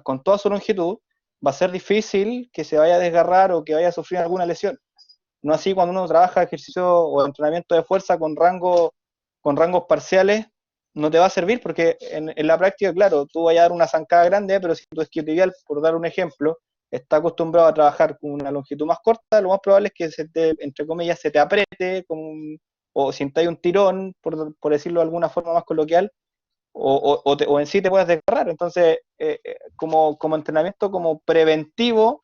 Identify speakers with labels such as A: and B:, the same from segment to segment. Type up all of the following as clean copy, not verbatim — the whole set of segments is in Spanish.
A: con toda su longitud, va a ser difícil que se vaya a desgarrar o que vaya a sufrir alguna lesión. No así cuando uno trabaja ejercicio o entrenamiento de fuerza con rangos parciales, no te va a servir porque en la práctica, claro, tú vas a dar una zancada grande, pero si tu isquiotibial, por dar un ejemplo, está acostumbrado a trabajar con una longitud más corta, lo más probable es que se te, entre comillas, se te apriete o sientas un tirón, por decirlo de alguna forma más coloquial, o en sí te puedes desgarrar. Entonces, como entrenamiento como preventivo,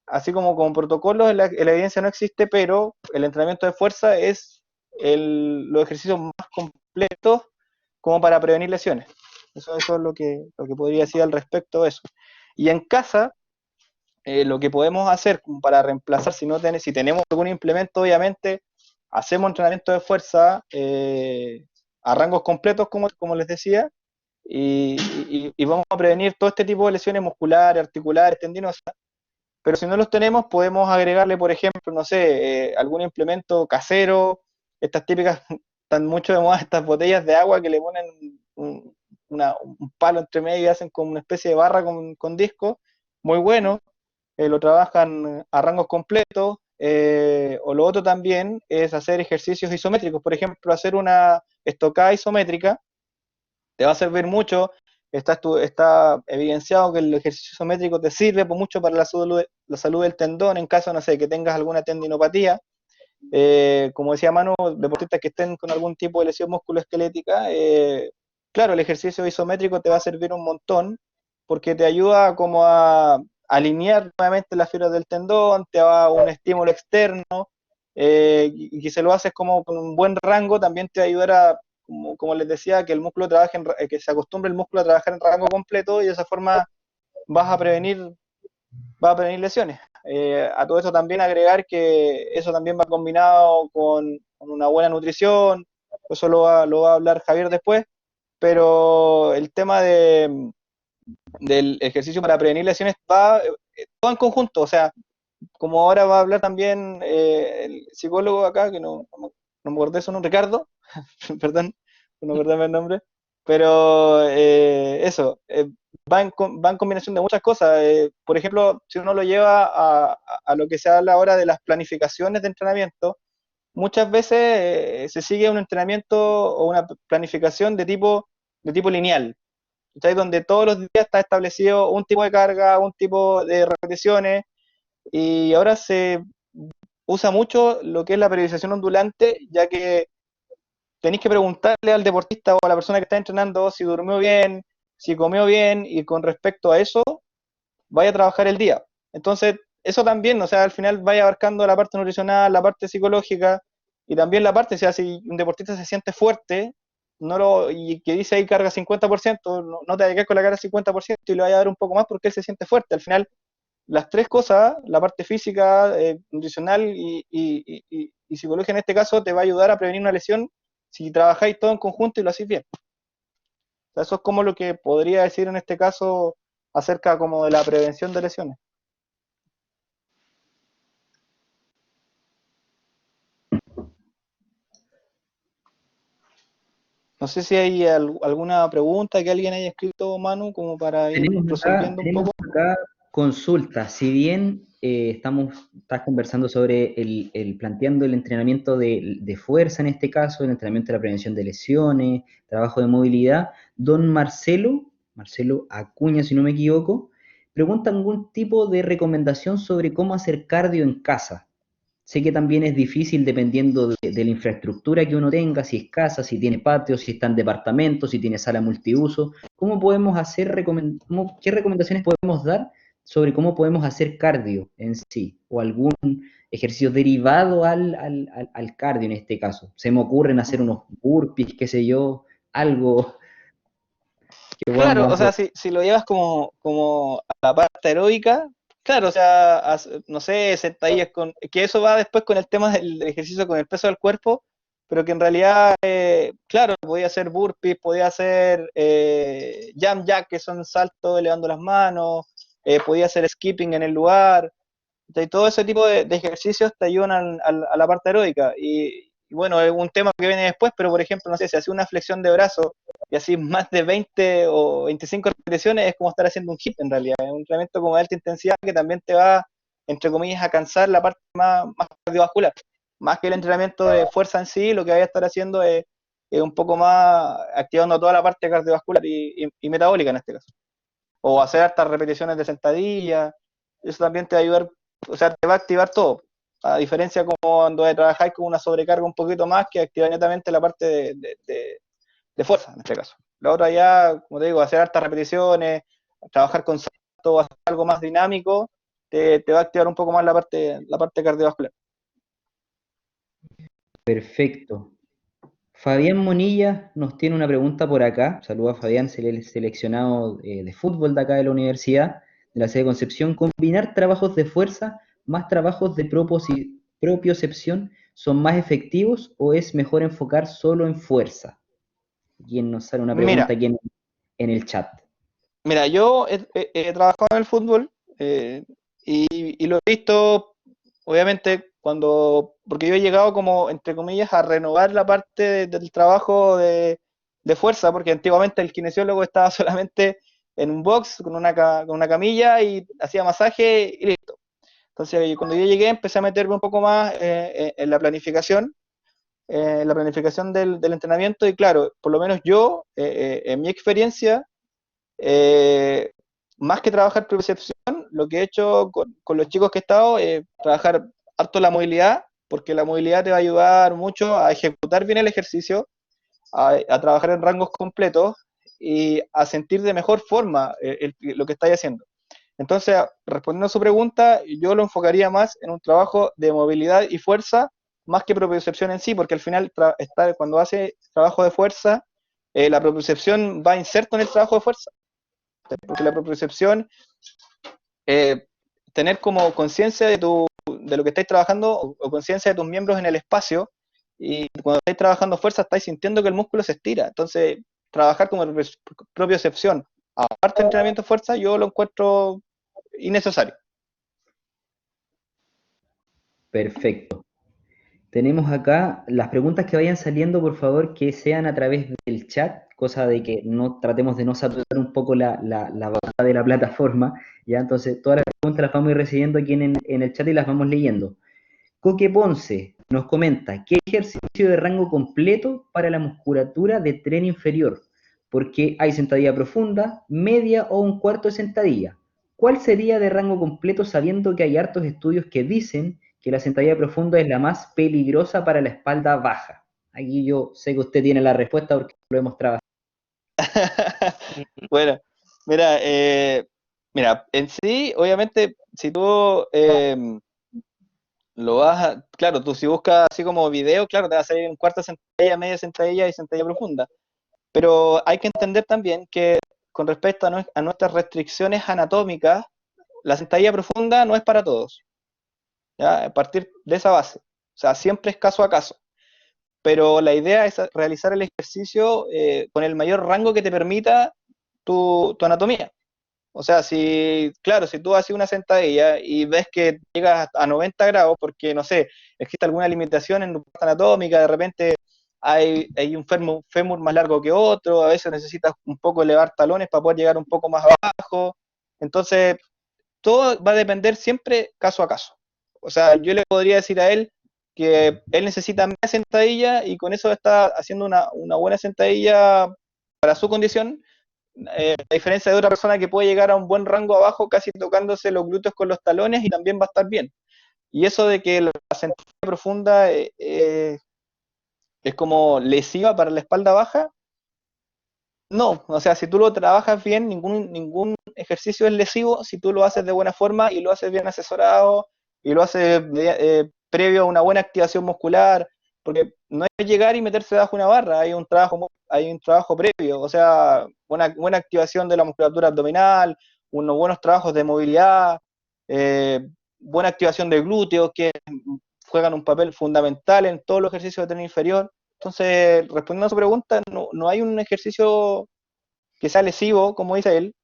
A: así como protocolo, la evidencia no existe, pero el entrenamiento de fuerza es los ejercicios más completos como para prevenir lesiones. Eso es lo que podría decir al respecto de eso. Y en casa, lo que podemos hacer para reemplazar, si tenemos algún implemento, obviamente, hacemos entrenamiento de fuerza a rangos completos, como les decía, y vamos a prevenir todo este tipo de lesiones musculares, articulares, tendinosas. Pero si no los tenemos, podemos agregarle, por ejemplo, no sé, algún implemento casero, estas típicas, están mucho de moda estas botellas de agua que le ponen un palo entre medio y hacen como una especie de barra con disco, muy bueno, lo trabajan a rangos completos, o lo otro también es hacer ejercicios isométricos, por ejemplo, hacer una estocada isométrica, te va a servir mucho. Está evidenciado que el ejercicio isométrico te sirve mucho para la salud del tendón en caso, no sé, que tengas alguna tendinopatía. Como decía Manu, deportistas que estén con algún tipo de lesión musculoesquelética, claro, el ejercicio isométrico te va a servir un montón porque te ayuda como a alinear nuevamente las fibras del tendón, te da un estímulo externo, y que se lo haces como con un buen rango, también te va a ayudar a, como les decía, que el músculo trabaje que se acostumbre el músculo a trabajar en rango completo y de esa forma vas a prevenir, vas a prevenir lesiones. A todo eso también agregar que eso también va combinado con una buena nutrición, eso lo va a hablar Javier después, pero el tema del ejercicio para prevenir lesiones va todo en conjunto, o sea, como ahora va a hablar también el psicólogo acá, que no me acordé su nombre, Ricardo, perdón, no acordarme el nombre, pero eso, va en combinación de muchas cosas. Por ejemplo, si uno lo lleva a lo que se habla ahora de las planificaciones de entrenamiento, muchas veces se sigue un entrenamiento o una planificación de tipo lineal, ¿cachai? Donde todos los días está establecido un tipo de carga, un tipo de repeticiones, y ahora se usa mucho lo que es la periodización ondulante, ya que tenéis que preguntarle al deportista o a la persona que está entrenando si durmió bien, si comió bien, y con respecto a eso, vaya a trabajar el día. Entonces, eso también, o sea, al final vaya abarcando la parte nutricional, la parte psicológica, y también la parte, o sea, si un deportista se siente fuerte, y que dice ahí carga 50%, no te vayas con la carga 50% y le vaya a dar un poco más porque él se siente fuerte. Al final, las tres cosas, la parte física, nutricional y psicología en este caso, te va a ayudar a prevenir una lesión si trabajáis todo en conjunto y lo hacéis bien. O sea, eso es como lo que podría decir en este caso acerca como de la prevención de lesiones. No sé si hay alguna pregunta que alguien haya escrito, Manu, como para ir resolviendo un
B: Tenemos
A: poco.
B: acá consultas. Si bien estás conversando sobre planteando el entrenamiento de fuerza en este caso, el entrenamiento de la prevención de lesiones, trabajo de movilidad, don Marcelo Acuña, si no me equivoco, pregunta algún tipo de recomendación sobre cómo hacer cardio en casa. Sé que también es difícil dependiendo de la infraestructura que uno tenga, si es casa, si tiene patio, si está en departamento, si tiene sala multiuso. ¿Cómo podemos hacer, qué recomendaciones podemos dar sobre cómo podemos hacer cardio en sí? O algún ejercicio derivado al cardio en este caso. Se me ocurren hacer unos burpees, qué sé yo, algo que
A: Claro,
B: podamos
A: o
B: hacer.
A: sea, si lo llevas como a la parte aeróbica, claro, o sea, no sé, sentadillas que eso va después con el tema del ejercicio con el peso del cuerpo, pero que en realidad, claro, podía hacer burpees, podía hacer jump jack, que son saltos elevando las manos, podía hacer skipping en el lugar, y todo ese tipo de ejercicios te ayudan a la parte aeróbica, y bueno, es un tema que viene después, pero por ejemplo, no sé, si hace una flexión de brazo y así más de 20 o 25 repeticiones es como estar haciendo un hit en realidad, es un entrenamiento como de alta intensidad que también te va, entre comillas, a cansar la parte más cardiovascular. Más que el entrenamiento de fuerza en sí, lo que vaya a estar haciendo es un poco más activando toda la parte cardiovascular y metabólica en este caso. O hacer hartas repeticiones de sentadilla, eso también te va a ayudar, o sea, te va a activar todo. A diferencia como cuando trabajáis con una sobrecarga un poquito más que activa netamente la parte de fuerza, en este caso. La otra ya, como te digo, hacer hartas repeticiones, trabajar con salto, hacer algo más dinámico, te va a activar un poco más la parte cardiovascular.
B: Perfecto. Fabián Monilla nos tiene una pregunta por acá. Saluda a Fabián, seleccionado de fútbol de acá de la universidad, de la sede de Concepción. ¿Combinar trabajos de fuerza más trabajos de propiocepción son más efectivos o es mejor enfocar solo en fuerza? Quien nos sale una pregunta
A: Mira,
B: aquí en el chat.
A: mira, yo he trabajado en el fútbol y lo he visto, obviamente, porque yo he llegado como, entre comillas, a renovar la parte del trabajo de fuerza, porque antiguamente el kinesiólogo estaba solamente en un box con una camilla y hacía masaje y listo. Entonces, cuando yo llegué, empecé a meterme un poco más en la planificación del entrenamiento y claro, por lo menos yo, en mi experiencia, eh, más que trabajar percepción, lo que he hecho con los chicos que he estado es trabajar harto la movilidad, porque la movilidad te va a ayudar mucho a ejecutar bien el ejercicio, a trabajar en rangos completos y a sentir de mejor forma lo que estáis haciendo. Entonces, respondiendo a su pregunta, yo lo enfocaría más en un trabajo de movilidad y fuerza, más que propiocepción en sí, porque al final, cuando hace trabajo de fuerza, la propiocepción va inserto en el trabajo de fuerza, porque la propiocepción, eh, tener como conciencia de lo que estáis trabajando o conciencia de tus miembros en el espacio, y cuando estáis trabajando fuerza estáis sintiendo que el músculo se estira, entonces trabajar como propiocepción, aparte del entrenamiento de fuerza, yo lo encuentro innecesario.
B: Perfecto. Tenemos acá las preguntas que vayan saliendo, por favor, que sean a través del chat, cosa de que no tratemos de no saturar un poco la barra de la plataforma. Ya, entonces, todas las preguntas las vamos a ir recibiendo aquí en el chat y las vamos leyendo. Coque Ponce nos comenta, ¿qué ejercicio de rango completo para la musculatura de tren inferior? Porque hay sentadilla profunda, media o un cuarto de sentadilla. ¿Cuál sería de rango completo sabiendo que hay hartos estudios que dicen que la sentadilla profunda es la más peligrosa para la espalda baja? Aquí yo sé que usted tiene la respuesta porque lo hemos trabajado.
A: Bueno, mira, en sí, obviamente, si tú claro, tú si buscas así como video, claro, te va a salir en cuarta sentadilla, media sentadilla y sentadilla profunda. Pero hay que entender también que con respecto a nuestras restricciones anatómicas, la sentadilla profunda no es para todos, ¿ya? A partir de esa base. O sea, siempre es caso a caso. Pero la idea es realizar el ejercicio con el mayor rango que te permita tu anatomía. O sea, claro, si tú haces una sentadilla y ves que llegas a 90 grados porque, no sé, existe alguna limitación en tu parte anatómica, de repente hay un fémur más largo que otro, a veces necesitas un poco elevar talones para poder llegar un poco más abajo. Entonces, todo va a depender siempre caso a caso. O sea, yo le podría decir a él que él necesita media sentadilla y con eso está haciendo una buena sentadilla para su condición, a diferencia de otra persona que puede llegar a un buen rango abajo casi tocándose los glúteos con los talones y también va a estar bien. Y eso de que la sentadilla profunda es como lesiva para la espalda baja, no, o sea, si tú lo trabajas bien, ningún ejercicio es lesivo si tú lo haces de buena forma y lo haces bien asesorado y lo haces previo a una buena activación muscular, porque no es llegar y meterse bajo una barra, hay un trabajo previo, o sea, buena activación de la musculatura abdominal, unos buenos trabajos de movilidad, eh, buena activación de glúteos que juegan un papel fundamental en todos los ejercicios de tren inferior. Entonces, respondiendo a su pregunta, no hay un ejercicio que sea lesivo, como dice él,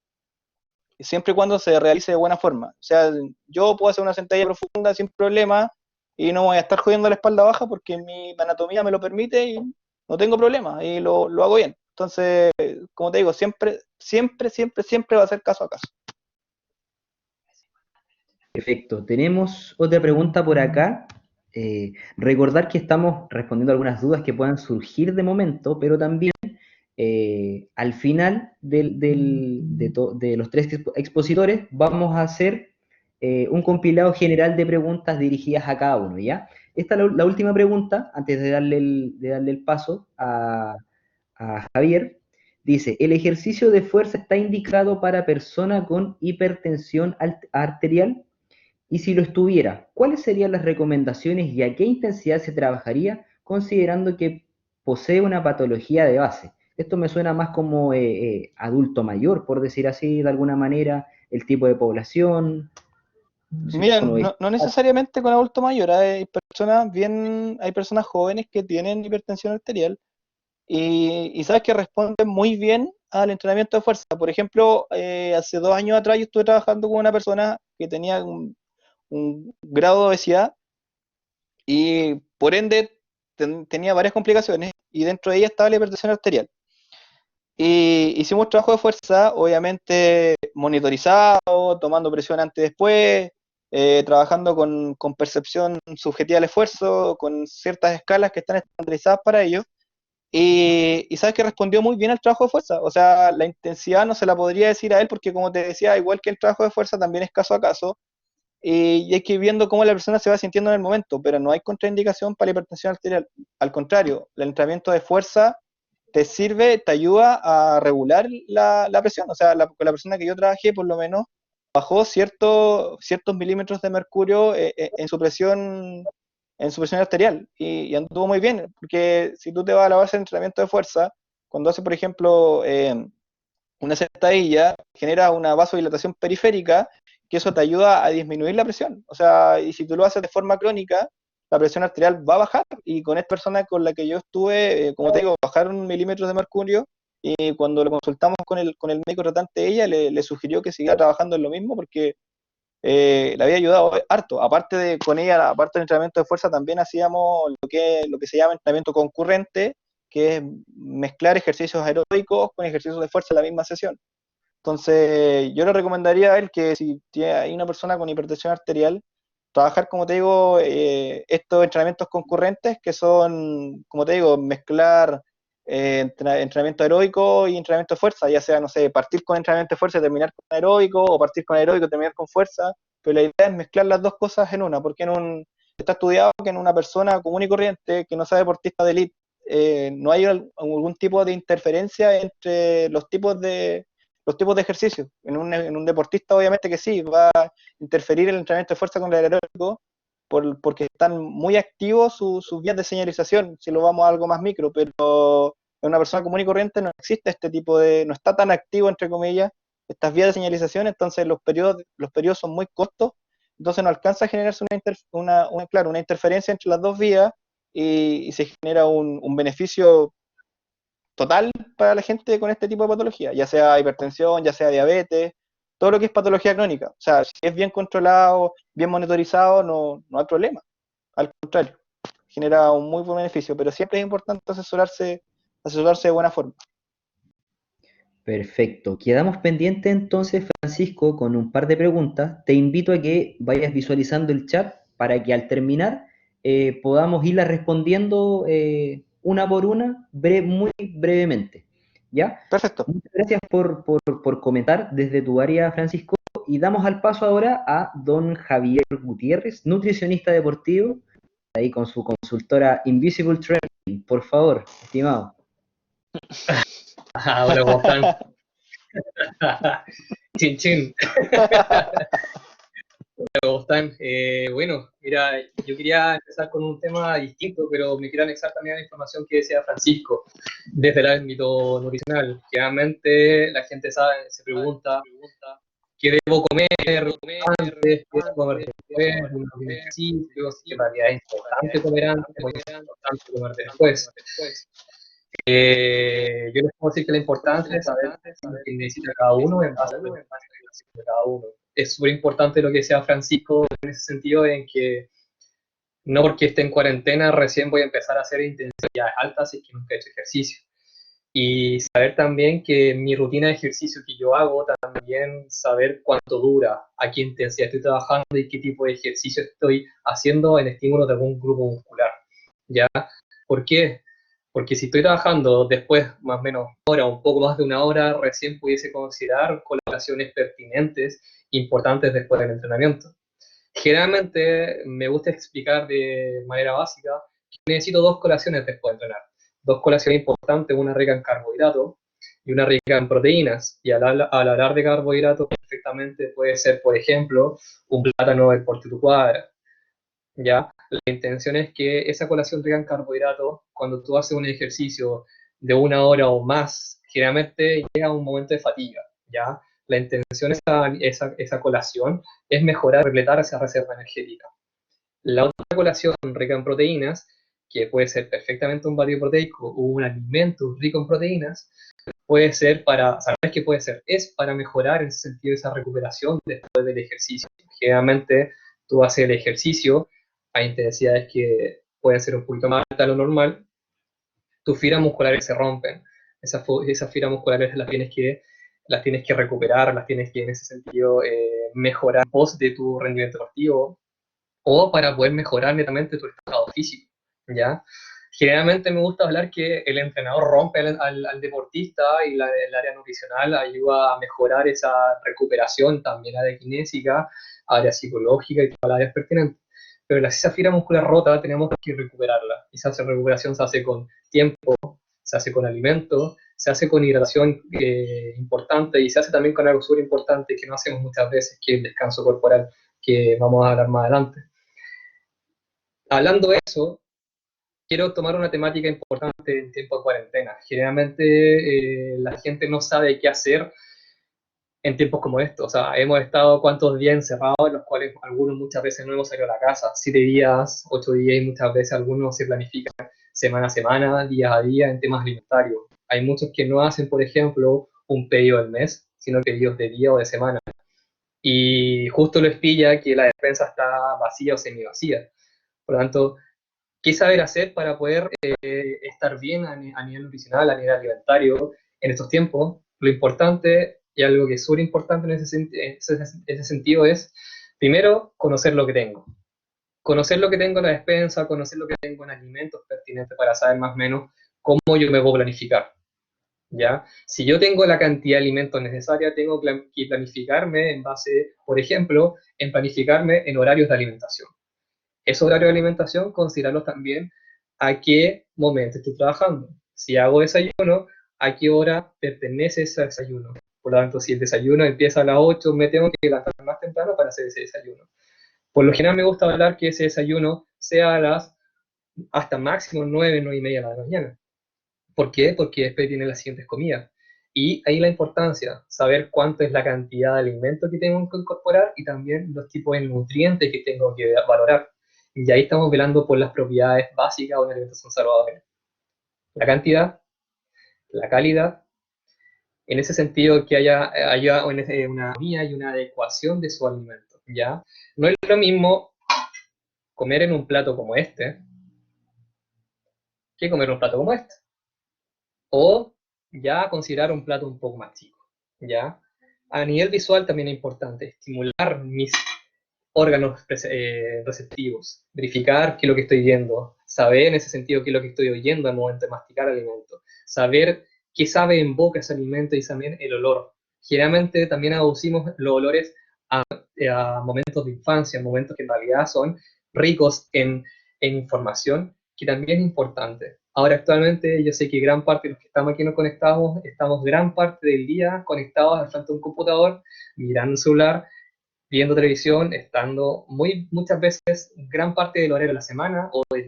A: siempre y cuando se realice de buena forma. O sea, yo puedo hacer una sentadilla profunda sin problema y no voy a estar jodiendo la espalda baja porque mi anatomía me lo permite y no tengo problema y lo hago bien. Entonces, como te digo, siempre, siempre, siempre, siempre va a ser caso a caso.
B: Perfecto. Tenemos otra pregunta por acá. Recordar que estamos respondiendo algunas dudas que puedan surgir de momento, pero también al final de los tres expositores vamos a hacer un compilado general de preguntas dirigidas a cada uno, ¿ya? Esta es la última pregunta, antes de darle el paso a Javier. Dice, ¿el ejercicio de fuerza está indicado para persona con hipertensión arterial? Y si lo estuviera, ¿cuáles serían las recomendaciones y a qué intensidad se trabajaría considerando que posee una patología de base? Esto me suena más como adulto mayor, por decir así, de alguna manera, el tipo de población. No sé
A: Mira,
B: cómo lo veis.
A: no necesariamente con adulto mayor, hay personas jóvenes que tienen hipertensión arterial y sabes que responden muy bien al entrenamiento de fuerza. Por ejemplo, hace 2 años atrás yo estuve trabajando con una persona que tenía un grado de obesidad y por ende tenía varias complicaciones y dentro de ellas estaba la hipertensión arterial. Y hicimos trabajo de fuerza, obviamente monitorizado, tomando presión antes y después, trabajando con percepción subjetiva del esfuerzo, con ciertas escalas que están estandarizadas para ello. Y sabes que respondió muy bien al trabajo de fuerza. O sea, la intensidad no se la podría decir a él porque, como te decía, igual que el trabajo de fuerza, también es caso a caso. Y hay que ir viendo cómo la persona se va sintiendo en el momento, pero no hay contraindicación para la hipertensión arterial. Al contrario, el entrenamiento de fuerza te sirve, te ayuda a regular la presión. O sea, con la persona que yo trabajé, por lo menos, bajó ciertos milímetros de mercurio en su presión arterial y anduvo muy bien, porque si tú te vas a la base de entrenamiento de fuerza, cuando haces, por ejemplo, una sentadilla, genera una vasodilatación periférica, que eso te ayuda a disminuir la presión. O sea, y si tú lo haces de forma crónica, la presión arterial va a bajar. Y con esta persona con la que yo estuve, como te digo, bajaron milímetros de mercurio. Y cuando lo consultamos con el médico tratante, ella le sugirió que siguiera trabajando en lo mismo porque le había ayudado harto. Aparte de con ella, aparte del entrenamiento de fuerza, también hacíamos lo que se llama entrenamiento concurrente, que es mezclar ejercicios aeróbicos con ejercicios de fuerza en la misma sesión. Entonces, yo le recomendaría a él que si hay una persona con hipertensión arterial, trabajar, como te digo, estos entrenamientos concurrentes que son, como te digo, mezclar entrenamiento aeróbico y entrenamiento de fuerza, ya sea, no sé, partir con entrenamiento de fuerza y terminar con aeróbico, o partir con aeróbico y terminar con fuerza, pero la idea es mezclar las dos cosas en una, porque está estudiado que en una persona común y corriente que no sea deportista de élite, no hay algún tipo de interferencia entre los tipos de ejercicio. En un deportista, obviamente que sí, va a interferir el entrenamiento de fuerza con el aeróbico, porque están muy activos sus vías de señalización, si lo vamos a algo más micro, pero en una persona común y corriente no existe no está tan activo, entre comillas, estas vías de señalización, entonces los periodos son muy cortos, entonces no alcanza a generarse una interferencia entre las dos vías y se genera un beneficio total para la gente con este tipo de patología, ya sea hipertensión, ya sea diabetes, todo lo que es patología crónica. O sea, si es bien controlado, bien monitorizado, no hay problema. Al contrario, genera un muy buen beneficio, pero siempre es importante asesorarse de buena forma.
B: Perfecto. Quedamos pendientes entonces, Francisco, con un par de preguntas. Te invito a que vayas visualizando el chat para que al terminar podamos irlas respondiendo una por una, muy brevemente. ¿Ya?
A: Perfecto.
B: Muchas gracias por comentar desde tu área, Francisco. Y damos al paso ahora a don Javier Gutiérrez, nutricionista deportivo, ahí con su consultora Invisible Training. Por favor, estimado.
C: Hola, ¿cómo están? Chin, chin. Hola, ¿cómo están? Bueno, mira, yo quería empezar con un tema distinto, pero me quiero anexar también a la información que decía Francisco, desde el ámbito nutricional. Generalmente la gente se pregunta qué debo comer antes, qué debo comer después, unos ejercicios, que en realidad es importante comer antes, o es importante comer después. Yo les puedo decir que la importancia es saber lo que necesita cada uno en base a la necesidad de cada uno. Es súper importante lo que decía Francisco en ese sentido, en que no porque esté en cuarentena recién voy a empezar a hacer intensidades altas si es que nunca he hecho ejercicio. Y saber también que mi rutina de ejercicio que yo hago, también saber cuánto dura, a qué intensidad estoy trabajando y qué tipo de ejercicio estoy haciendo en estímulos de algún grupo muscular. ¿Ya? ¿Por qué? Porque si estoy trabajando después más o menos hora, un poco más de una hora, recién pudiese considerar colaciones pertinentes, importantes después del entrenamiento. Generalmente me gusta explicar de manera básica que necesito dos colaciones después de entrenar. Dos colaciones importantes, una rica en carbohidratos y una rica en proteínas. Y al hablar de carbohidratos, perfectamente puede ser, por ejemplo, un plátano del porte de tu cuadra. ¿Ya? La intención es que esa colación rica en carbohidratos, cuando tú haces un ejercicio de una hora o más, generalmente llega a un momento de fatiga, ¿ya? La intención de esa colación es mejorar, repletar esa reserva energética. La otra colación rica en proteínas, que puede ser perfectamente un batido proteico o un alimento rico en proteínas, puede ser para, ¿sabes qué puede ser? Es para mejorar en ese sentido esa recuperación después del ejercicio. Generalmente tú haces el ejercicio a intensidades que pueden ser un poquito más altas de lo normal, tus fibras musculares se rompen. Esas fibras musculares las tienes que recuperar, las tienes que en ese sentido mejorar pos de tu rendimiento deportivo o para poder mejorar netamente tu estado físico, ¿ya? Generalmente me gusta hablar que el entrenador rompe al deportista y el área nutricional ayuda a mejorar esa recuperación, también área kinésica, área psicológica y todas las áreas pertinentes. Pero esa fibra muscular rota tenemos que recuperarla. Y esa recuperación se hace con tiempo, se hace con alimento, se hace con hidratación importante y se hace también con algo súper importante que no hacemos muchas veces, que es el descanso corporal, que vamos a hablar más adelante. Hablando de eso, quiero tomar una temática importante en tiempo de cuarentena. Generalmente la gente no sabe qué hacer en tiempos como estos. O sea, hemos estado cuántos días encerrados, en los cuales algunos muchas veces no hemos salido a la casa. 7 días, 8 días y muchas veces algunos se planifican semana a semana, día a día en temas alimentarios. Hay muchos que no hacen, por ejemplo, un pedido del mes, sino pedidos de día o de semana. Y justo les pilla que la despensa está vacía o semi vacía. Por lo tanto, qué saber hacer para poder estar bien a nivel nutricional, a nivel alimentario en estos tiempos. Lo importante, y algo que es súper importante en ese sentido, es, primero, conocer lo que tengo. Conocer lo que tengo en la despensa, conocer lo que tengo en alimentos pertinentes para saber más o menos cómo yo me puedo planificar. ¿Ya? Si yo tengo la cantidad de alimentos necesaria, tengo que planificarme en base, por ejemplo, en planificarme en horarios de alimentación. Esos horarios de alimentación, considerarlos también a qué momento estoy trabajando. Si hago desayuno, a qué hora pertenece ese desayuno. Por lo tanto, si el desayuno empieza a las 8, me tengo que levantar más temprano para hacer ese desayuno. Por lo general me gusta hablar que ese desayuno sea a las hasta máximo 9, 9 y media de la mañana. ¿Por qué? Porque después vienen las siguientes comidas. Y ahí la importancia, saber cuánto es la cantidad de alimento que tengo que incorporar y también los tipos de nutrientes que tengo que valorar. Y ahí estamos velando por las propiedades básicas de una alimentación saludable. La cantidad, la calidad, en ese sentido que haya una armonía y una adecuación de su alimento, ¿ya? No es lo mismo comer en un plato como este que comer en un plato como este. O ya considerar un plato un poco más chico, ¿ya? A nivel visual también es importante estimular mis órganos receptivos, verificar qué es lo que estoy viendo, saber en ese sentido qué es lo que estoy oyendo al momento de masticar alimento, saber qué sabe en boca ese alimento y también el olor. Generalmente también aducimos los olores a momentos de infancia, momentos que en realidad son ricos en información, que también es importante. Ahora actualmente yo sé que gran parte de los que estamos aquí nos conectamos, estamos gran parte del día conectados al frente de un computador, mirando un celular, viendo televisión, estando muchas veces gran parte del horario de la semana o de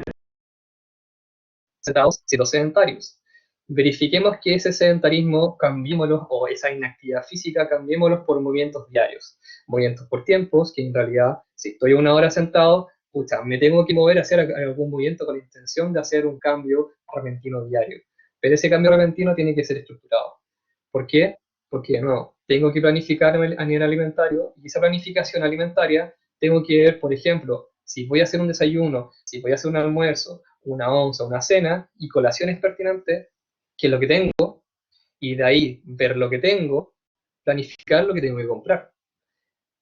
C: sentados siendo sedentarios. Verifiquemos que ese sedentarismo cambiémoslo, o esa inactividad física cambiémoslos por movimientos diarios, movimientos por tiempos, que en realidad si estoy una hora sentado, pucha, me tengo que mover a hacer algún movimiento con la intención de hacer un cambio repentino diario. Pero ese cambio repentino tiene que ser estructurado. ¿Por qué? Porque no, tengo que planificarme a nivel alimentario y esa planificación alimentaria tengo que ver, por ejemplo, si voy a hacer un desayuno, si voy a hacer un almuerzo, una onza, una cena y colaciones pertinentes, qué es lo que tengo, y de ahí ver lo que tengo, planificar lo que tengo que comprar.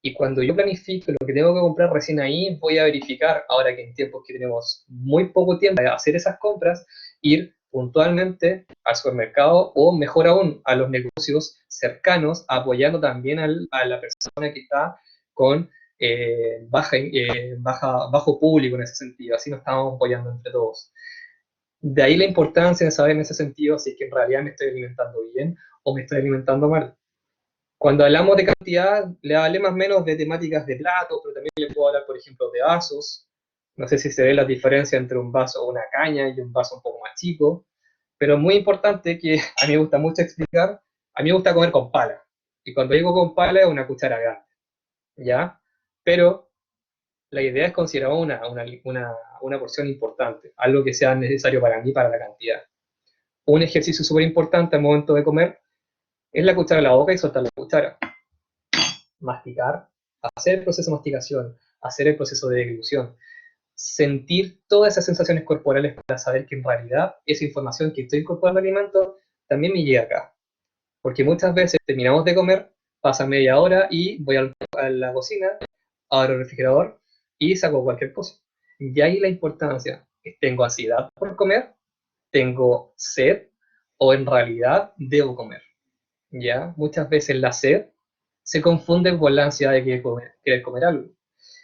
C: Y cuando yo planifico lo que tengo que comprar, recién ahí voy a verificar, ahora que en tiempos que tenemos muy poco tiempo para hacer esas compras, ir puntualmente al supermercado o mejor aún a los negocios cercanos, apoyando también a la persona que está con bajo público en ese sentido. Así nos estamos apoyando entre todos. De ahí la importancia de saber en ese sentido si es que en realidad me estoy alimentando bien o me estoy alimentando mal. Cuando hablamos de cantidad, le hablé más o menos de temáticas de platos, pero también le puedo hablar, por ejemplo, de vasos. No sé si se ve la diferencia entre un vaso o una caña y un vaso un poco más chico, pero es muy importante que a mí me gusta mucho explicar, a mí me gusta comer con pala. Y cuando digo con pala es una cuchara grande, ¿ya? Pero la idea es considerar una porción importante, algo que sea necesario para mí, para la cantidad. Un ejercicio súper importante al momento de comer es la cuchara en la boca y soltar la cuchara. Masticar, hacer el proceso de masticación, hacer el proceso de deglución, sentir todas esas sensaciones corporales para saber que en realidad esa información que estoy incorporando al alimento también me llega acá. Porque muchas veces terminamos de comer, pasa media hora y voy a la cocina, abro el refrigerador y saco cualquier cosa. Y ahí la importancia, ¿tengo ansiedad por comer? ¿Tengo sed? ¿O en realidad debo comer? ¿Ya? Muchas veces la sed se confunde con la ansiedad de querer comer algo.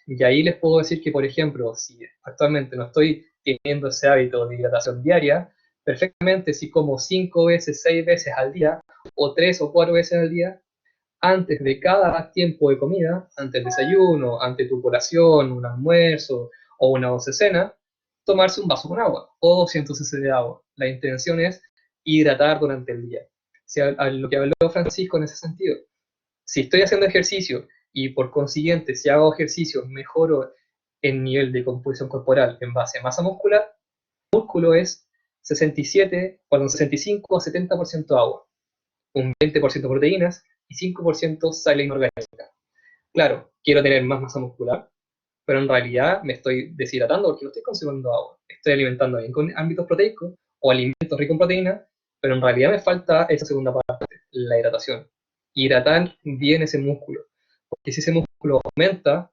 C: Y ahí les puedo decir que, por ejemplo, si actualmente no estoy teniendo ese hábito de hidratación diaria, perfectamente si como 5 veces, 6 veces al día, o 3 o 4 veces al día, antes de cada tiempo de comida, antes del desayuno, antes de tu colación, un almuerzo o una once cena, tomarse un vaso con agua o 200 cc de agua. La intención es hidratar durante el día. Si a lo que habló Francisco en ese sentido, si estoy haciendo ejercicio y por consiguiente si hago ejercicio mejoro el nivel de composición corporal en base a masa muscular, el músculo es 67, perdón, 65 a 70% agua, un 20% proteínas y 5% sal inorgánica. Claro, quiero tener más masa muscular, pero en realidad me estoy deshidratando porque no estoy consumiendo agua. Estoy alimentando bien con ámbitos proteicos o alimentos ricos en proteína, pero en realidad me falta esa segunda parte, la hidratación. Hidratar bien ese músculo, porque si ese músculo aumenta,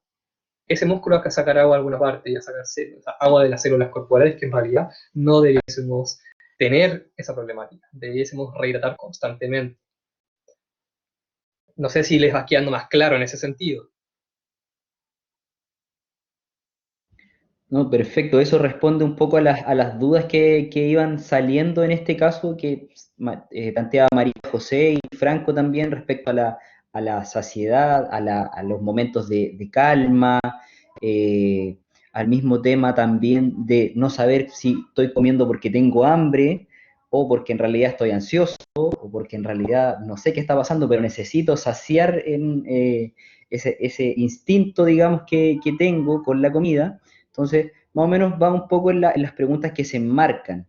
C: ese músculo va a sacar agua a alguna parte y a sacar agua de las células corporales que en realidad no debiésemos tener esa problemática, debiésemos rehidratar constantemente. No sé si les va quedando más claro en ese sentido.
B: No, perfecto. Eso responde un poco a las dudas que iban saliendo en este caso que planteaba María José y Franco también respecto a la saciedad, a los momentos de calma, eh, al mismo tema también de no saber si estoy comiendo porque tengo hambre o porque en realidad estoy ansioso o porque en realidad no sé qué está pasando, pero necesito saciar ese instinto, digamos, que tengo con la comida. Entonces, más o menos va un poco en las preguntas que se enmarcan.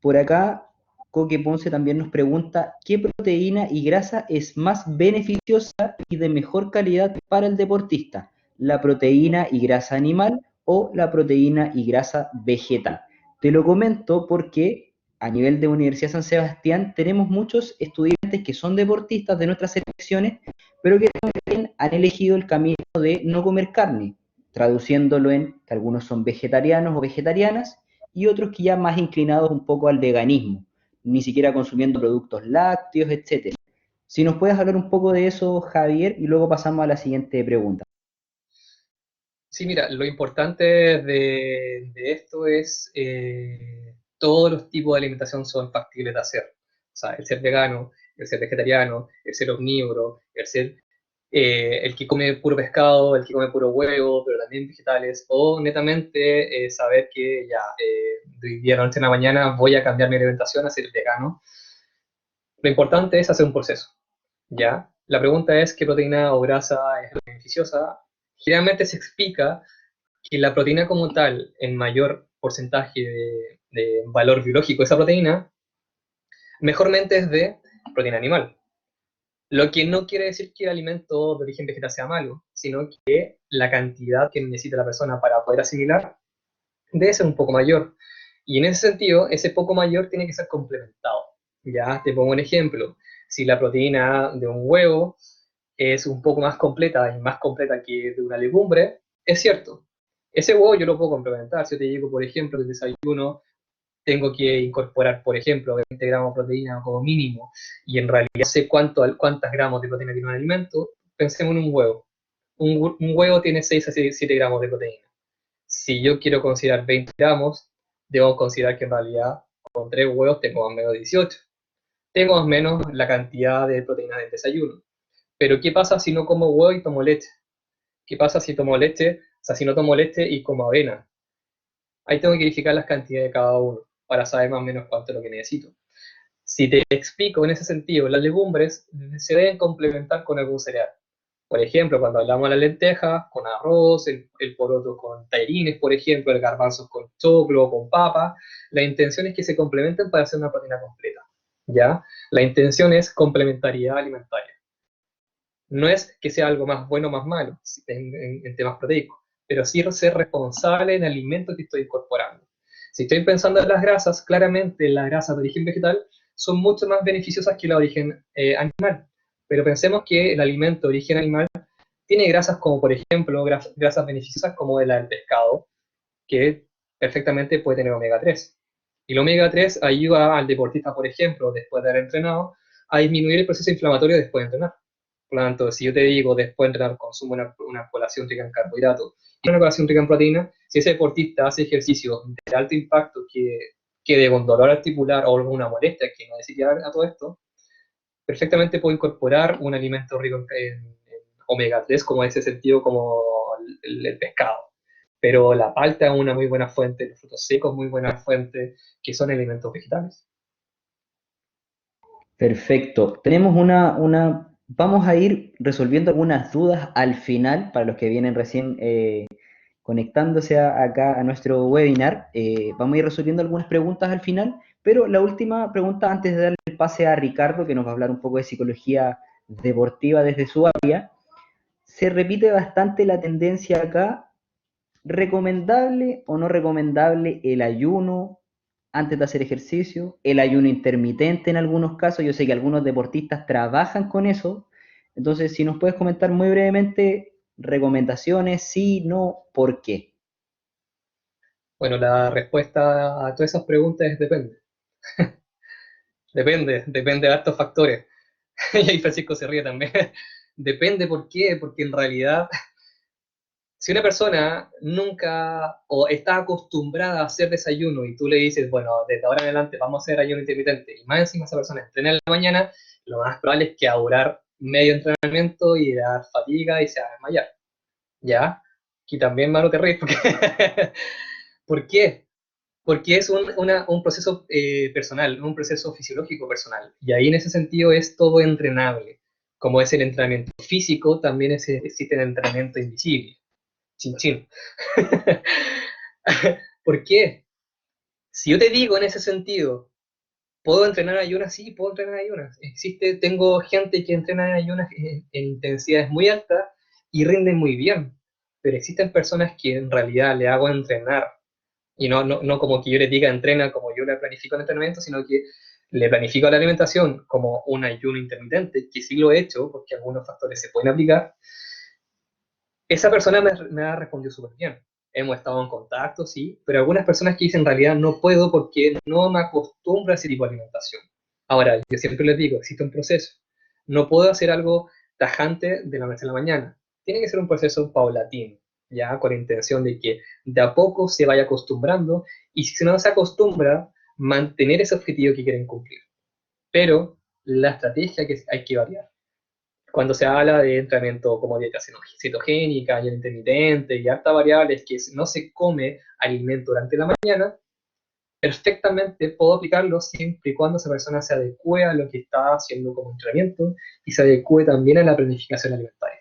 B: Por acá, Coque Ponce también nos pregunta, ¿qué proteína y grasa es más beneficiosa y de mejor calidad para el deportista? ¿La proteína y grasa animal o la proteína y grasa vegetal? Te lo comento porque a nivel de Universidad San Sebastián tenemos muchos estudiantes que son deportistas de nuestras selecciones, pero que también han elegido el camino de no comer carne, traduciéndolo en que algunos son vegetarianos o vegetarianas y otros que ya más inclinados un poco al veganismo, ni siquiera consumiendo productos lácteos, etcétera. Si nos puedes hablar un poco de eso, Javier, y luego pasamos a la siguiente pregunta.
C: Sí, mira, lo importante de esto es todos los tipos de alimentación son factibles de hacer. O sea, el ser vegano, el ser vegetariano, el ser omnívoro, el ser el que come puro pescado, el que come puro huevo, pero también vegetales, o netamente saber que ya de hoy día a la noche en la mañana voy a cambiar mi alimentación a ser vegano. Lo importante es hacer un proceso, ¿ya? La pregunta es, ¿qué proteína o grasa es beneficiosa? Generalmente se explica que la proteína como tal, en mayor porcentaje de valor biológico de esa proteína, mejormente es de proteína animal. Lo que no quiere decir que el alimento de origen vegetal sea malo, sino que la cantidad que necesita la persona para poder asimilar debe ser un poco mayor. Y en ese sentido, ese poco mayor tiene que ser complementado. Ya, te pongo un ejemplo. Si la proteína de un huevo es un poco más completa y más completa que de una legumbre, es cierto. Ese huevo yo lo puedo complementar. Si yo te digo, por ejemplo, que el desayuno tengo que incorporar, por ejemplo, 20 gramos de proteína como mínimo, y en realidad sé cuántas gramos de proteína tiene un alimento, pensemos en un huevo. Un huevo tiene 6 a 7 gramos de proteína. Si yo quiero considerar 20 gramos, debo considerar que en realidad con 3 huevos tengo más o menos 18. Tengo más o menos la cantidad de proteínas del desayuno. Pero ¿qué pasa si no como huevo y tomo leche? ¿Qué pasa si tomo leche? O sea, si no tomo leche y como avena. Ahí tengo que verificar las cantidades de cada uno para saber más o menos cuánto es lo que necesito. Si te explico en ese sentido, las legumbres se deben complementar con algún cereal. Por ejemplo, cuando hablamos de las lentejas, con arroz, el poroto con tallarines, por ejemplo, el garbanzo con choclo o con papa, la intención es que se complementen para hacer una proteína completa. ¿Ya? La intención es complementariedad alimentaria. No es que sea algo más bueno o más malo en temas proteicos, pero sí ser responsable en el alimento que estoy incorporando. Si estoy pensando en las grasas, claramente las grasas de origen vegetal son mucho más beneficiosas que la de origen animal. Pero pensemos que el alimento de origen animal tiene grasas como, por ejemplo, grasas beneficiosas como la del pescado, que perfectamente puede tener omega 3. Y el omega 3 ayuda al deportista, por ejemplo, después de haber entrenado, a disminuir el proceso inflamatorio después de entrenar. Por lo tanto, si yo te digo después de entrenar consumo una colación rica en carbohidratos y una colación rica en proteína, si ese deportista hace ejercicio de alto impacto que quede con dolor articular o alguna molestia que no necesite a todo esto, perfectamente puedo incorporar un alimento rico en omega 3, como en ese sentido, como el pescado. Pero la palta es una muy buena fuente, los frutos secos muy buena fuente, que son alimentos vegetales.
B: Perfecto. Vamos a ir resolviendo algunas dudas al final para los que vienen recién conectándose acá a nuestro webinar. Vamos a ir resolviendo algunas preguntas al final, pero la última pregunta antes de darle el pase a Ricardo, que nos va a hablar un poco de psicología deportiva desde su área. Se repite bastante la tendencia acá. ¿Recomendable o no recomendable el ayuno antes de hacer ejercicio? El ayuno intermitente en algunos casos. Yo sé que algunos deportistas trabajan con eso. Entonces, si nos puedes comentar muy brevemente, recomendaciones, sí, no, ¿por qué?
C: Bueno, la respuesta a todas esas preguntas es depende. Depende de hartos factores. Y ahí Francisco se ríe también. Depende por qué, porque en realidad si una persona nunca o está acostumbrada a hacer desayuno y tú le dices, bueno, desde ahora en adelante vamos a hacer ayuno intermitente y más encima esa persona entrena en la mañana, lo más probable es que va a durar medio entrenamiento y le dar fatiga y se va a desmayar. ¿Ya? Y también, mano, te ríes porque... ¿Por qué? Porque es un proceso personal, un proceso fisiológico personal. Y ahí en ese sentido es todo entrenable. Como es el entrenamiento físico, también existe el entrenamiento invisible. Chin, chin. ¿Por qué? Si yo te digo en ese sentido, ¿puedo entrenar ayunas? Sí, puedo entrenar ayunas. Tengo gente que entrena en ayunas en intensidades muy altas y rinden muy bien. Pero existen personas que en realidad le hago entrenar. Y no como que yo les diga entrena como yo le planifico el entrenamiento, sino que le planifico la alimentación como un ayuno intermitente, que sí lo he hecho, porque algunos factores se pueden aplicar. Esa persona me ha respondido súper bien. Hemos estado en contacto, sí, pero algunas personas que dicen en realidad no puedo porque no me acostumbro a ese tipo de alimentación. Ahora, yo siempre les digo, existe un proceso. No puedo hacer algo tajante de la noche a la mañana. Tiene que ser un proceso paulatino, ya con la intención de que de a poco se vaya acostumbrando y si no se acostumbra, mantener ese objetivo que quieren cumplir. Pero la estrategia que hay que variar cuando se habla de entrenamiento como dieta cetogénica, ayuno intermitente y harta variables que no se come alimento durante la mañana, perfectamente puedo aplicarlo siempre y cuando esa persona se adecue a lo que está haciendo como entrenamiento y se adecue también a la planificación alimentaria.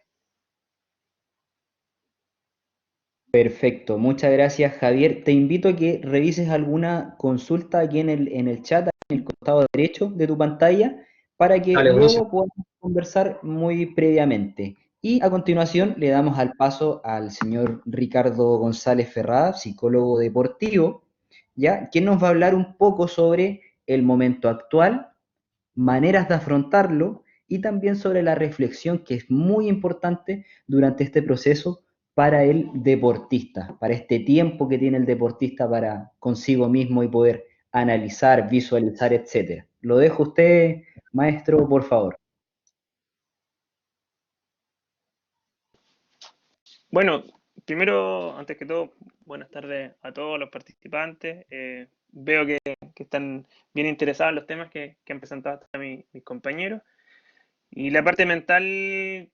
B: Perfecto, muchas gracias Javier. Te invito a que revises alguna consulta aquí en el chat, en el costado derecho de tu pantalla, para que
C: Dale, buenísimo.
B: luego podamos conversar muy previamente. Y a continuación le damos al paso al señor Ricardo González Ferrada, psicólogo deportivo, ¿ya? Quien nos va a hablar un poco sobre el momento actual, maneras de afrontarlo y también sobre la reflexión que es muy importante durante este proceso para el deportista, para este tiempo que tiene el deportista para consigo mismo y poder analizar, visualizar, etcétera. Lo dejo a usted, maestro, por favor.
D: Bueno, primero, antes que todo, buenas tardes a todos los participantes. Veo que están bien interesados en los temas que han presentado hasta mis compañeros. Y la parte mental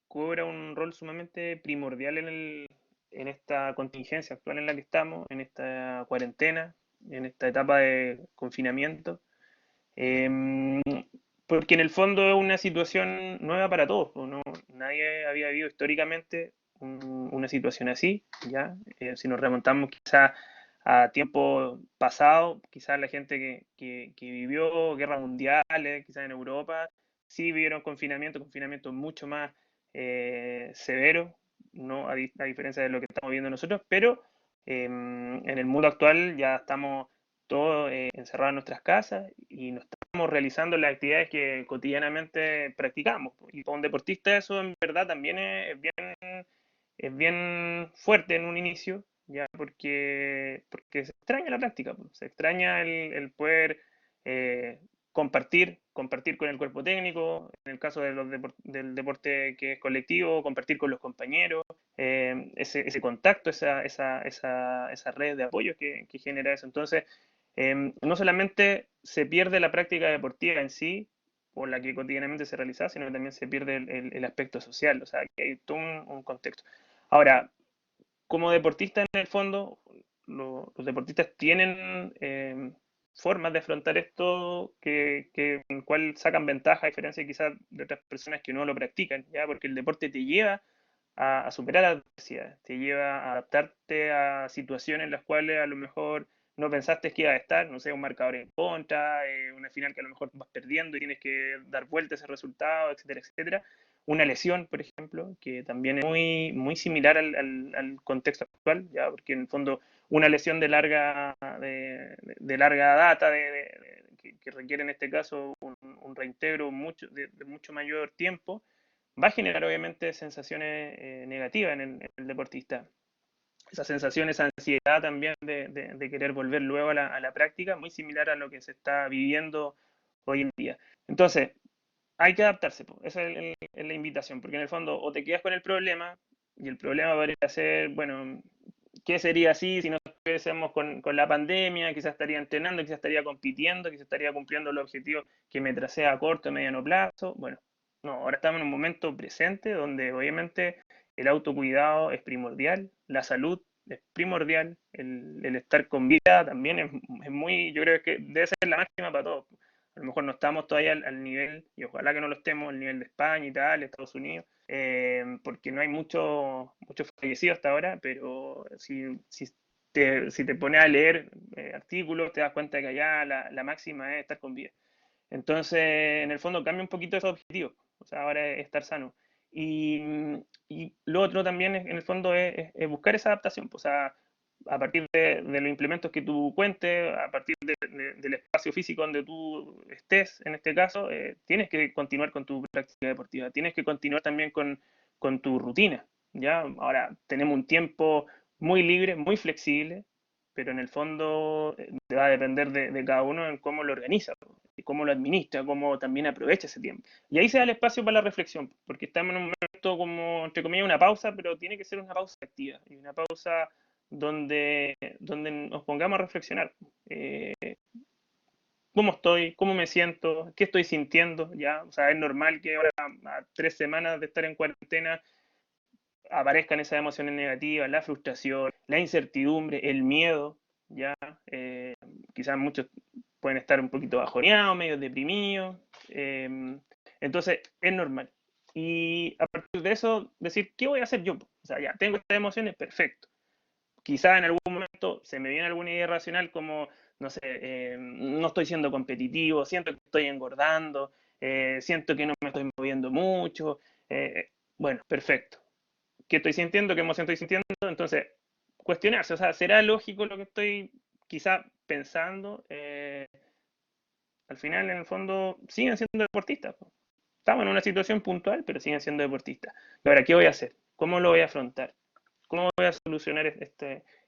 D: cobra un rol sumamente primordial en esta contingencia actual en la que estamos, en esta cuarentena, en esta etapa de confinamiento. Em, Porque en el fondo es una situación nueva para todos, pues, ¿no? Nadie había vivido históricamente una situación así, ¿ya? Si nos remontamos quizás a tiempos pasados, quizás la gente que vivió guerras mundiales, quizás en Europa, sí vivieron confinamiento mucho más severo, ¿no? A diferencia de lo que estamos viendo nosotros, pero en el mundo actual ya estamos todos encerrados en nuestras casas y no estamos realizando las actividades que cotidianamente practicamos. Y para un deportista eso en verdad también es bien fuerte en un inicio, ya porque se extraña la práctica, pues, se extraña el poder eh, compartir con el cuerpo técnico, en el caso de del deporte que es colectivo, compartir con los compañeros, ese contacto, esa red de apoyo que genera eso. Entonces, no solamente se pierde la práctica deportiva en sí, por la que cotidianamente se realiza, sino que también se pierde el aspecto social, o sea, que hay todo un contexto. Ahora, como deportista en el fondo, los deportistas tienen formas de afrontar esto en el cual sacan ventaja, a diferencia quizás de otras personas que no lo practican, ¿ya? Porque el deporte te lleva a superar adversidades, te lleva a adaptarte a situaciones en las cuales a lo mejor no pensaste que iba a estar, no sé, un marcador en contra, una final que a lo mejor vas perdiendo y tienes que dar vuelta a ese resultado, etcétera, etcétera. Una lesión, por ejemplo, que también es muy similar al contexto actual, ya, porque en el fondo una lesión de larga data, que requiere en este caso un reintegro de mucho mayor tiempo, va a generar obviamente sensaciones negativas en el deportista. Esa sensación, esa ansiedad también de querer volver luego a la práctica, muy similar a lo que se está viviendo hoy en día. Entonces, hay que adaptarse, po. Esa es la invitación, porque en el fondo o te quedas con el problema, y el problema podría ser, bueno, ¿qué sería así si no estuviésemos con la pandemia? Quizás estaría entrenando, quizás estaría compitiendo, quizás estaría cumpliendo los objetivos que me tracé a corto y mediano plazo. Bueno, no, ahora estamos en un momento presente donde obviamente el autocuidado es primordial, la salud es primordial, el estar con vida también es muy, yo creo que debe ser la máxima para todos. A lo mejor no estamos todavía al nivel, y ojalá que no lo estemos, al nivel de España, Italia, Estados Unidos, porque no hay muchos fallecidos hasta ahora, pero si te pones a leer artículos, te das cuenta que allá la máxima es estar con vida. Entonces, en el fondo cambia un poquito esos objetivos, o sea, ahora es estar sano. Y, y lo otro también, en el fondo, es buscar esa adaptación, pues, o sea, a partir de los implementos que tú cuentes, a partir del espacio físico donde tú estés, en este caso, tienes que continuar con tu práctica deportiva, tienes que continuar también con tu rutina, ¿ya? Ahora, tenemos un tiempo muy libre, muy flexible, pero en el fondo va a depender de cada uno en cómo lo organiza, y cómo lo administra, cómo también aprovecha ese tiempo. Y ahí se da el espacio para la reflexión, porque estamos en un momento como, entre comillas, una pausa, pero tiene que ser una pausa activa y una pausa donde nos pongamos a reflexionar. ¿Cómo estoy? ¿Cómo me siento? ¿Qué estoy sintiendo? ¿Ya? O sea, es normal que ahora, a 3 semanas de estar en cuarentena, aparezcan esas emociones negativas, la frustración, la incertidumbre, el miedo, ¿ya? Quizás muchos pueden estar un poquito bajoneados, medio deprimidos, entonces es normal. Y a partir de eso, decir, ¿qué voy a hacer yo? O sea, ya, tengo estas emociones, perfecto. Quizás en algún momento se me viene alguna idea racional como, no sé, no estoy siendo competitivo, siento que estoy engordando, siento que no me estoy moviendo mucho. Bueno, perfecto. ¿Qué estoy sintiendo? ¿Qué emoción estoy sintiendo? Entonces, cuestionarse, o sea, ¿será lógico lo que estoy quizá pensando? al final, en el fondo, siguen siendo deportistas. Estamos en una situación puntual, pero siguen siendo deportistas. Y ahora, ¿qué voy a hacer? ¿Cómo lo voy a afrontar? ¿Cómo voy a solucionar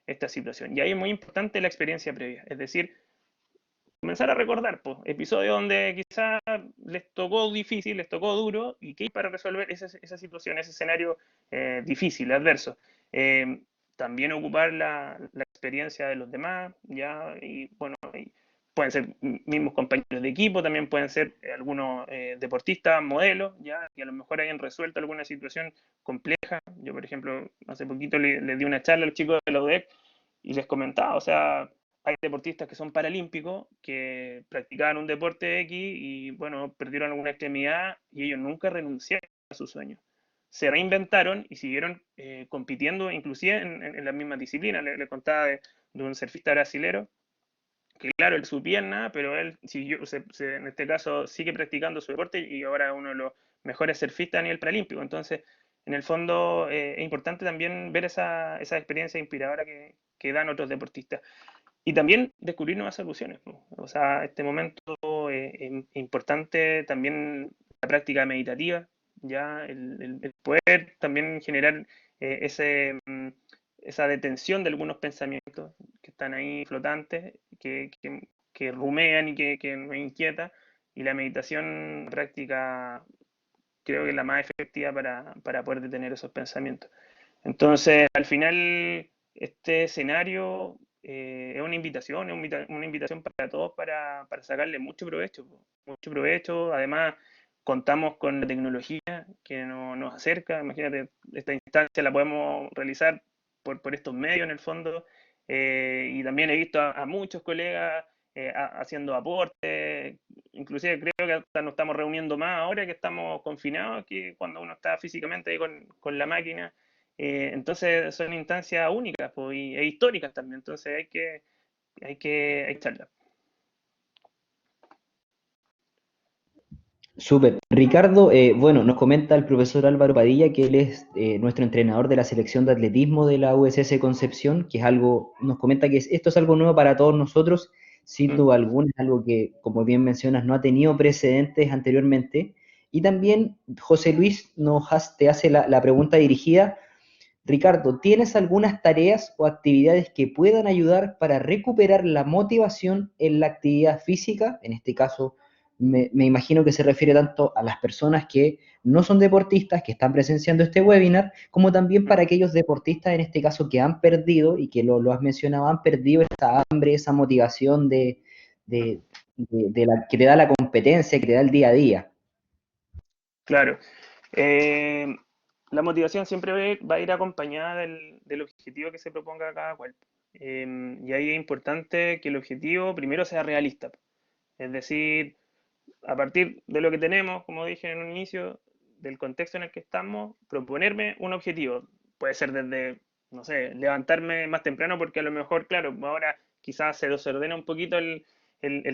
D: esta situación? Y ahí es muy importante la experiencia previa, es decir, comenzar a recordar pues, episodios donde quizás les tocó difícil, les tocó duro, y qué hay para resolver esa situación, ese escenario difícil, adverso. Eh, También ocupar la experiencia de los demás, ya, y bueno, y pueden ser mismos compañeros de equipo, también pueden ser algunos deportistas, modelos, ya, que a lo mejor hayan resuelto alguna situación compleja. Yo, por ejemplo, hace poquito le di una charla a los chicos de la UDEC y les comentaba, o sea, hay deportistas que son paralímpicos, que practicaban un deporte X y, bueno, perdieron alguna extremidad y ellos nunca renunciaron a su sueño. Se reinventaron y siguieron compitiendo, inclusive en las mismas disciplinas. Le contaba de un surfista brasilero, que claro, él su pierna, pero él siguió, en este caso sigue practicando su deporte y ahora es uno de los mejores surfistas a nivel paralímpico. Entonces, en el fondo, es importante también ver esa experiencia inspiradora que dan otros deportistas. Y también descubrir nuevas soluciones. O sea, este momento es importante también la práctica meditativa, ya el poder también generar esa detención de algunos pensamientos que están ahí flotantes, que rumean y que nos inquieta. Y la meditación práctica creo que es la más efectiva para poder detener esos pensamientos. Entonces, al final, este escenario es una invitación, una invitación para todos para sacarle mucho provecho, mucho provecho. Además, contamos con la tecnología que nos acerca. Imagínate, esta instancia la podemos realizar por estos medios en el fondo. Y también he visto a muchos colegas haciendo aportes. Inclusive creo que hasta nos estamos reuniendo más ahora que estamos confinados que cuando uno está físicamente ahí con la máquina. Entonces son instancias únicas pues, e históricas también, entonces hay que echarlas.
B: Súper. Ricardo, bueno, nos comenta el profesor Álvaro Padilla que él es nuestro entrenador de la selección de atletismo de la USS Concepción, que es algo, nos comenta que esto es algo nuevo para todos nosotros, sin duda alguna, es algo que, como bien mencionas, no ha tenido precedentes anteriormente. Y también José Luis te hace la pregunta dirigida. Ricardo, ¿tienes algunas tareas o actividades que puedan ayudar para recuperar la motivación en la actividad física? En este caso, me imagino que se refiere tanto a las personas que no son deportistas, que están presenciando este webinar, como también para aquellos deportistas, en este caso, que han perdido, y que lo has mencionado, han perdido esa hambre, esa motivación que te da la competencia, que te da el día a día.
D: Claro. La motivación siempre va a ir acompañada del objetivo que se proponga cada cual. Y ahí es importante que el objetivo primero sea realista. Es decir, a partir de lo que tenemos, como dije en un inicio, del contexto en el que estamos, proponerme un objetivo. Puede ser desde, no sé, levantarme más temprano porque a lo mejor, claro, ahora quizás se desordena un poquito el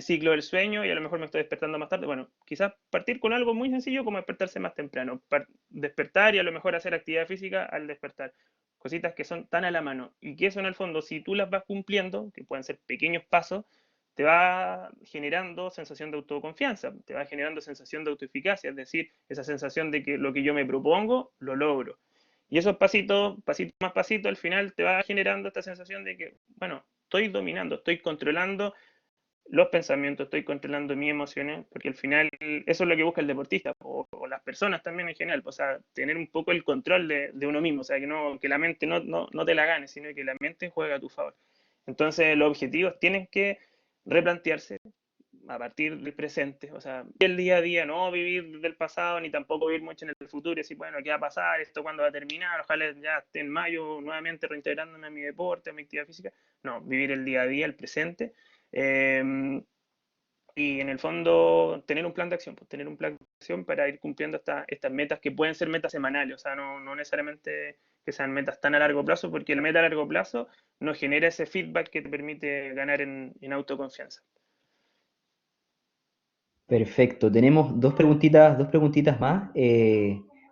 D: ciclo del sueño y a lo mejor me estoy despertando más tarde. Bueno, quizás partir con algo muy sencillo como despertarse más temprano. Despertar y a lo mejor hacer actividad física al despertar. Cositas que son tan a la mano y que eso en el fondo, si tú las vas cumpliendo, que pueden ser pequeños pasos, te va generando sensación de autoconfianza, te va generando sensación de autoeficacia, es decir, esa sensación de que lo que yo me propongo, lo logro. Y esos pasitos, pasito más pasito, al final te va generando esta sensación de que, bueno, estoy dominando, estoy controlando los pensamientos, estoy controlando mis emociones, porque al final eso es lo que busca el deportista, o las personas también en general, o sea, tener un poco el control de uno mismo, o sea, que la mente no te la gane, sino que la mente juega a tu favor. Entonces los objetivos tienen que replantearse a partir del presente, o sea, el día a día, no vivir del pasado, ni tampoco vivir mucho en el futuro, y decir, bueno, ¿qué va a pasar? ¿Esto cuándo va a terminar? Ojalá ya esté en mayo nuevamente reintegrándome a mi deporte, a mi actividad física. No, vivir el día a día, el presente, eh, y en el fondo tener un plan de acción, pues tener un plan de acción para ir cumpliendo estas metas que pueden ser metas semanales, o sea, no necesariamente que sean metas tan a largo plazo, porque la meta a largo plazo nos genera ese feedback que te permite ganar en autoconfianza.
B: Perfecto, tenemos dos preguntitas más.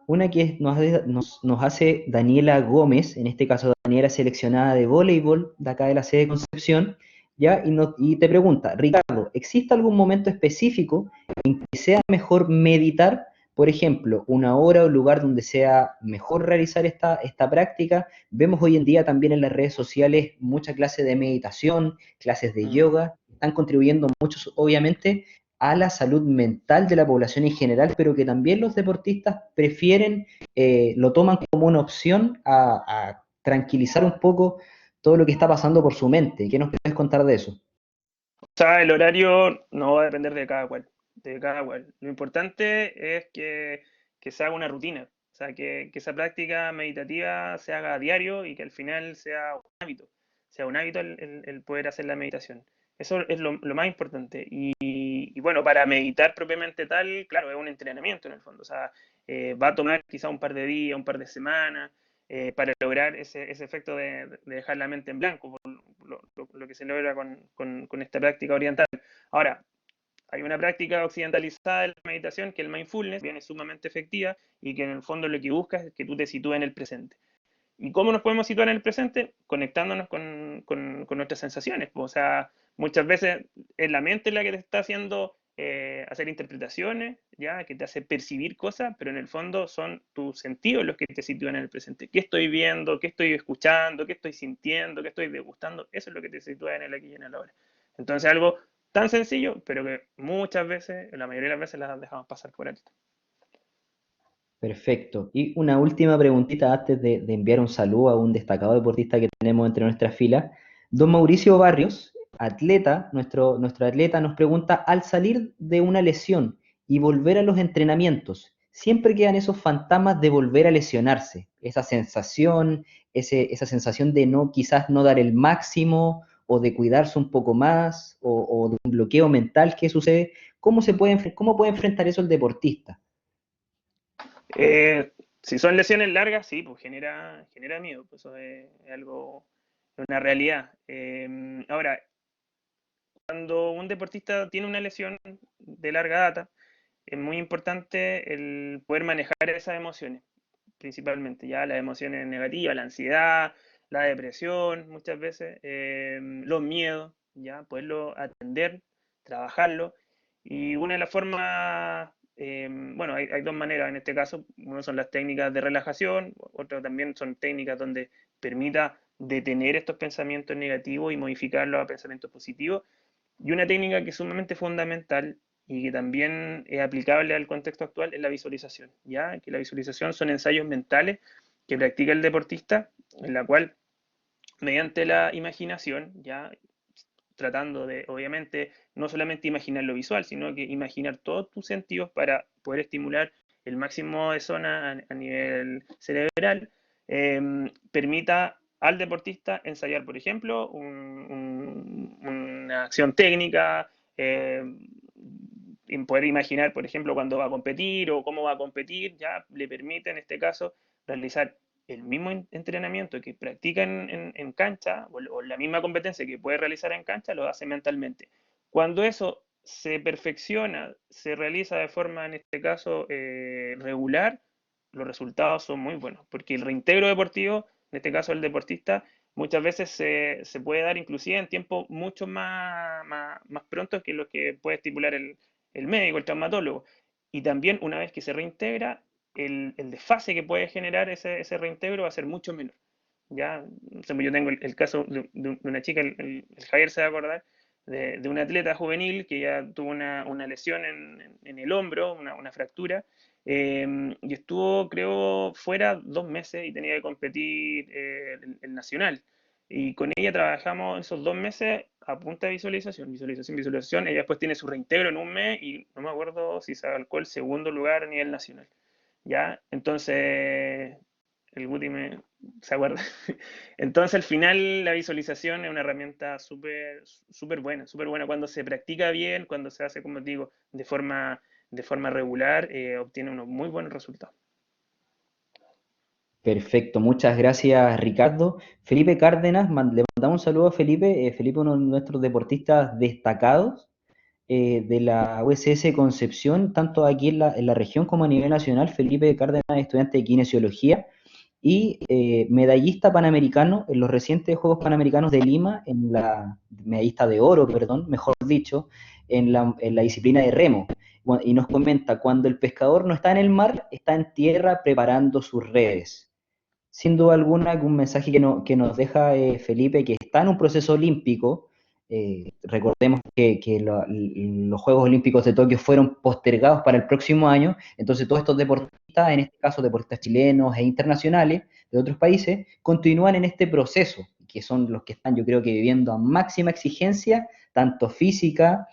B: Una que nos hace Daniela Gómez, en este caso Daniela seleccionada de voleibol, de acá de la sede de Concepción, ¿ya? Y te pregunta, Ricardo, claro, ¿existe algún momento específico en que sea mejor meditar? Por ejemplo, una hora o lugar donde sea mejor realizar esta práctica. Vemos hoy en día también en las redes sociales muchas clases de meditación, clases de yoga, están contribuyendo mucho, obviamente, a la salud mental de la población en general, pero que también los deportistas prefieren, lo toman como una opción a tranquilizar un poco todo lo que está pasando por su mente. ¿Qué nos puedes contar de eso?
D: O sea, el horario no va a depender de cada cual, de cada cual. Lo importante es que se haga una rutina, o sea, que esa práctica meditativa se haga a diario y que al final sea un hábito el poder hacer la meditación. Eso es lo más importante. Y bueno, para meditar propiamente tal, claro, es un entrenamiento en el fondo. O sea, va a tomar quizá un par de días, un par de semanas, para lograr ese efecto de dejar la mente en blanco, por lo que se logra con esta práctica oriental. Ahora, hay una práctica occidentalizada de la meditación que es el mindfulness, bien, es sumamente efectiva y que en el fondo lo que busca es que tú te sitúes en el presente. ¿Y cómo nos podemos situar en el presente? Conectándonos con nuestras sensaciones. O sea, muchas veces es la mente la que te está haciendo hacer interpretaciones, ya, que te hace percibir cosas, pero en el fondo son tus sentidos los que te sitúan en el presente. ¿Qué estoy viendo? ¿Qué estoy escuchando? ¿Qué estoy sintiendo? ¿Qué estoy degustando? Eso es lo que te sitúa en el aquí y en el ahora. Entonces, algo tan sencillo, pero que muchas veces, la mayoría de las veces, las dejamos pasar por alto.
B: Perfecto. Y una última preguntita antes de enviar un saludo a un destacado deportista que tenemos entre nuestras filas. Don Mauricio Barrios, atleta, nuestro atleta, nos pregunta, al salir de una lesión y volver a los entrenamientos, siempre quedan esos fantasmas de volver a lesionarse, esa sensación de no, quizás no dar el máximo o de cuidarse un poco más o de un bloqueo mental que sucede. ¿Cómo puede enfrentar eso el deportista?
D: Si son lesiones largas, sí, pues genera miedo, pues eso es algo, es una realidad. Ahora, cuando un deportista tiene una lesión de larga data, es muy importante el poder manejar esas emociones, principalmente, ya las emociones negativas, la ansiedad, la depresión, muchas veces, los miedos, ya poderlo atender, trabajarlo. Y una de las formas, bueno, hay dos maneras en este caso, uno son las técnicas de relajación, otro también son técnicas donde permita detener estos pensamientos negativos y modificarlos a pensamientos positivos. Y una técnica que es sumamente fundamental y que también es aplicable al contexto actual es la visualización, ¿ya? Que la visualización son ensayos mentales que practica el deportista, en la cual, mediante la imaginación, ya tratando de, obviamente, no solamente imaginar lo visual, sino que imaginar todos tus sentidos para poder estimular el máximo de zona a nivel cerebral, permita al deportista ensayar, por ejemplo, una acción técnica, poder imaginar, por ejemplo, cuándo va a competir o cómo va a competir, ya le permite en este caso realizar el mismo entrenamiento que practica en cancha o la misma competencia que puede realizar en cancha, lo hace mentalmente. Cuando eso se perfecciona, se realiza de forma, en este caso, regular, los resultados son muy buenos, porque el reintegro deportivo, en este caso el deportista, muchas veces se puede dar inclusive en tiempos mucho más prontos que los que puede estipular el médico, el traumatólogo. Y también una vez que se reintegra, el desfase que puede generar ese reintegro va a ser mucho menor. Ya, yo tengo el caso de una chica, el Javier se va a acordar, de un atleta juvenil que ya tuvo una lesión en el hombro, una fractura, y estuvo, creo, fuera 2 meses y tenía que competir el nacional. Y con ella trabajamos esos 2 meses a punta de visualización, visualización, visualización. Ella después tiene su reintegro en un mes y no me acuerdo si sacó el segundo lugar a nivel nacional. ¿Ya? Entonces, el Guti se acuerda. Entonces, al final, la visualización es una herramienta súper buena. Cuando se practica bien, cuando se hace, como digo, de forma regular, obtiene unos muy buenos resultados.
B: Perfecto, muchas gracias Ricardo. Felipe Cárdenas, le mandamos un saludo a Felipe. Felipe, uno de nuestros deportistas destacados de la USS Concepción, tanto aquí en la región como a nivel nacional. Felipe Cárdenas es estudiante de kinesiología y medallista panamericano en los recientes Juegos Panamericanos de Lima, medallista de oro, perdón, mejor dicho, en la disciplina de remo, y nos comenta, cuando el pescador no está en el mar, está en tierra preparando sus redes. Sin duda alguna, un mensaje que nos deja Felipe, que está en un proceso olímpico. Recordemos que los Juegos Olímpicos de Tokio fueron postergados para el próximo año, entonces todos estos deportistas, en este caso deportistas chilenos e internacionales de otros países, continúan en este proceso, que son los que están, yo creo que viviendo a máxima exigencia, tanto física,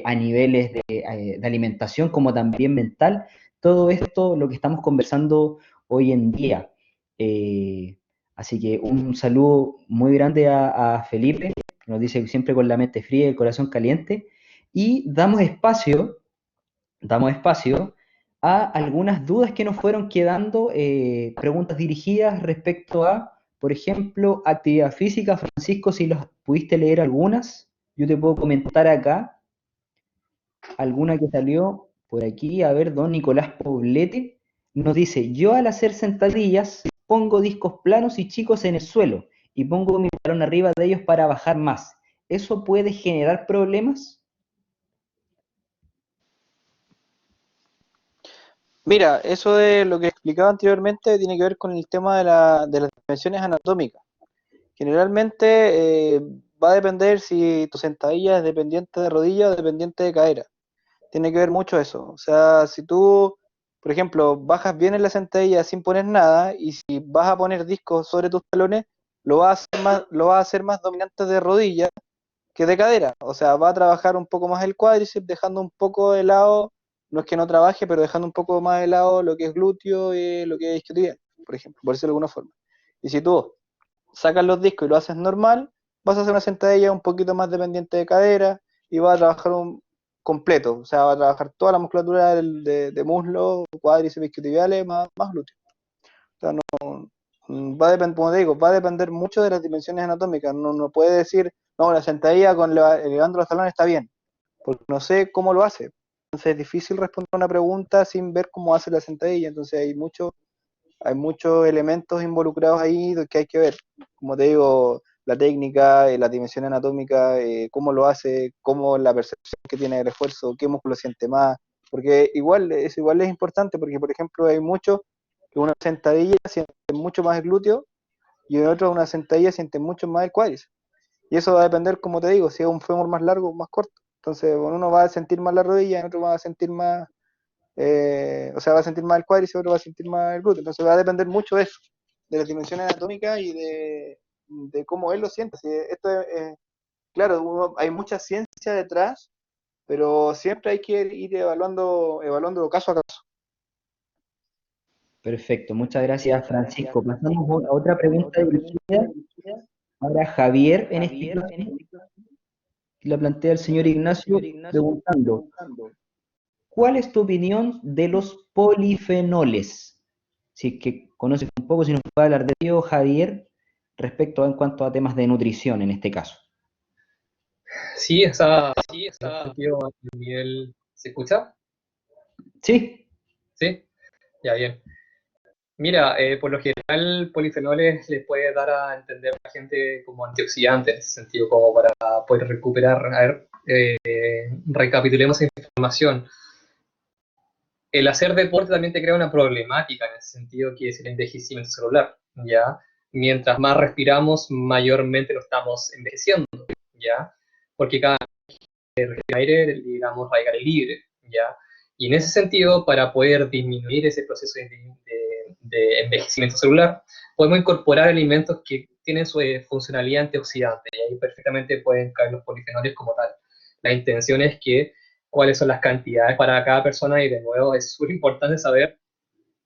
B: a niveles de alimentación, como también mental. Todo esto, lo que estamos conversando hoy en día. Eh, Así que un saludo muy grande a Felipe, que nos dice siempre con la mente fría y el corazón caliente, y damos espacio a algunas dudas que nos fueron quedando, preguntas dirigidas respecto a, por ejemplo, actividad física. Francisco, si los pudiste leer algunas, yo te puedo comentar acá alguna que salió por aquí. A ver, don Nicolás Poblete nos dice, yo al hacer sentadillas pongo discos planos y chicos en el suelo y pongo mi balón arriba de ellos para bajar más. ¿Eso puede generar problemas?
A: Mira, eso de lo que explicaba anteriormente tiene que ver con el tema de las dimensiones anatómicas. Generalmente va a depender si tu sentadilla es dependiente de rodilla o dependiente de cadera. Tiene que ver mucho eso. O sea, si tú, por ejemplo, bajas bien en la sentadilla sin poner nada, y si vas a poner discos sobre tus talones, lo vas a hacer más dominante de rodilla que de cadera. O sea, va a trabajar un poco más el cuádriceps, dejando un poco de lado, no es que no trabaje, pero dejando un poco más de lado lo que es glúteo y lo que es isquiotibial, por ejemplo, por decirlo de alguna forma. Y si tú sacas los discos y lo haces normal, vas a hacer una sentadilla un poquito más dependiente de cadera y vas a trabajar un completo, o sea, va a trabajar toda la musculatura de muslo, cuádriceps, isquiotibiales, más glúteo. O sea, va a depender, como te digo, va a depender mucho de las dimensiones anatómicas. No puede decir, no, la sentadilla con elevando los talones está bien, porque no sé cómo lo hace. Entonces es difícil responder una pregunta sin ver cómo hace la sentadilla. Entonces hay muchos elementos involucrados ahí que hay que ver. Como te digo, la técnica, la dimensión anatómica, cómo lo hace, cómo la percepción que tiene del esfuerzo, qué músculo siente más. Porque igual es importante, porque por ejemplo hay muchos que una sentadilla siente mucho más el glúteo y en otro una sentadilla siente mucho más el cuádriceps. Y eso va a depender, como te digo, si es un fémur más largo o más corto. Entonces, uno va a sentir más la rodilla, en otro va a sentir más, o sea, va a sentir más el cuádriceps, otro va a sentir más el glúteo. Entonces va a depender mucho de eso, de las dimensiones anatómicas y de cómo él lo siente. Si esto claro, hay mucha ciencia detrás, pero siempre hay que ir evaluando caso a caso.
B: Perfecto, muchas gracias, Francisco. Pasamos a otra pregunta dirigida para Javier, en este caso, que la plantea el señor Ignacio preguntando, ¿cuál es tu opinión de los polifenoles? Si es que conoces un poco, si nos puede hablar de ello, Javier, respecto en cuanto a temas de nutrición en este caso.
C: Sí, esa, sentido, Miguel, ¿se escucha?
B: Sí.
C: Sí, ya bien. Mira, por lo general, polifenoles les puede dar a entender a la gente como antioxidantes, en ese sentido, como para poder recuperar. A ver, recapitulemos esa información. El hacer deporte también te crea una problemática en ese sentido, que es el envejecimiento celular, ¿ya? Mientras más respiramos, mayormente lo estamos envejeciendo, ¿ya? Porque cada aire, digamos, hay aire libre, ¿ya? Y en ese sentido, para poder disminuir ese proceso de envejecimiento celular, podemos incorporar alimentos que tienen su funcionalidad antioxidante, y ahí perfectamente pueden caer los polifenoles como tal. La intención es que cuáles son las cantidades para cada persona, y de nuevo es súper importante saber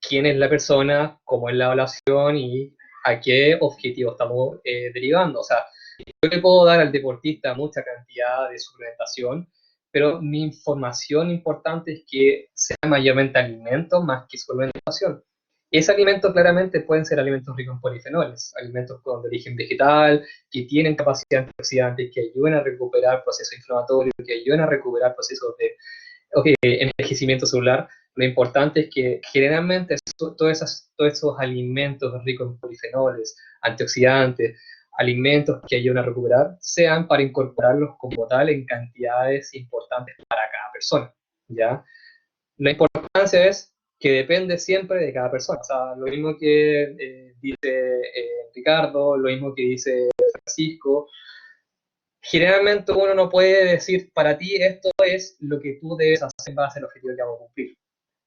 C: quién es la persona, cómo es la evaluación y a qué objetivo estamos derivando. O sea, yo le puedo dar al deportista mucha cantidad de suplementación, pero mi información importante es que sea mayormente alimento más que suplementación. Ese alimento claramente pueden ser alimentos ricos en polifenoles, alimentos con origen vegetal, que tienen capacidad antioxidante, que ayudan a recuperar procesos inflamatorios, que ayudan a recuperar procesos de envejecimiento celular. Lo importante es que generalmente todos esos alimentos ricos en polifenoles, antioxidantes, alimentos que ayuden a recuperar, sean para incorporarlos como tal en cantidades importantes para cada persona, ¿ya? La importancia es que depende siempre de cada persona. O sea, lo mismo que dice Ricardo, lo mismo que dice Francisco. Generalmente uno no puede decir, para ti esto es lo que tú debes hacer en base al objetivo que vamos a cumplir.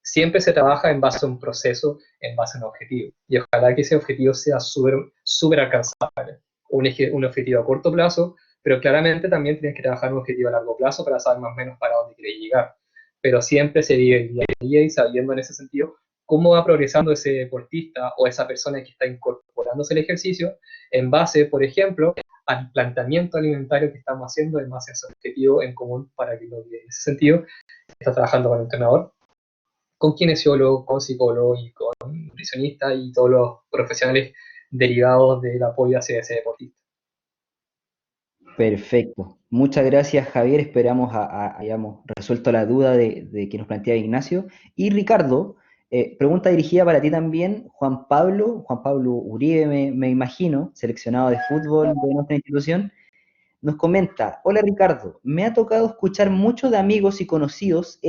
C: Siempre se trabaja en base a un proceso, en base a un objetivo. Y ojalá que ese objetivo sea súper alcanzable. Un objetivo a corto plazo, pero claramente también tienes que trabajar un objetivo a largo plazo para saber más o menos para dónde quieres llegar. Pero siempre se vive el día a día y sabiendo en ese sentido cómo va progresando ese deportista o esa persona que está incorporándose al ejercicio en base, por ejemplo, al planteamiento alimentario que estamos haciendo en base a ese objetivo en común para que lo que en ese sentido está trabajando con el entrenador, con kinesiólogo, con psicólogo y con nutricionista y todos los profesionales derivados del apoyo hacia ese deportista.
B: Perfecto. Muchas gracias, Javier. Esperamos hayamos resuelto la duda de que nos planteaba Ignacio. Y Ricardo, pregunta dirigida para ti también. Juan Pablo Uribe, me imagino, seleccionado de fútbol de nuestra institución, nos comenta: hola Ricardo, me ha tocado escuchar mucho de amigos y conocidos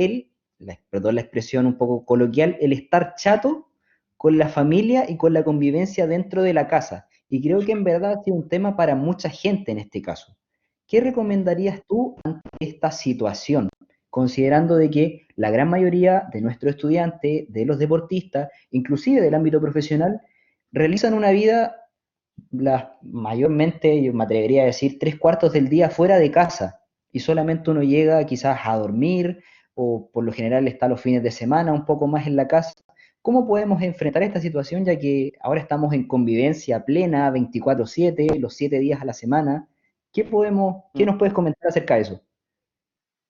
B: perdón la expresión un poco coloquial, el estar chato con la familia y con la convivencia dentro de la casa. Y creo que en verdad ha sido un tema para mucha gente en este caso. ¿Qué recomendarías tú ante esta situación? Considerando de que la gran mayoría de nuestros estudiantes, de los deportistas, inclusive del ámbito profesional, realizan una vida mayormente, yo me atrevería a decir, tres cuartos del día fuera de casa y solamente uno llega quizás a dormir o por lo general está los fines de semana un poco más en la casa. ¿Cómo podemos enfrentar esta situación ya que ahora estamos en convivencia plena 24/7, los 7 días a la semana? ¿Qué nos puedes comentar acerca de eso?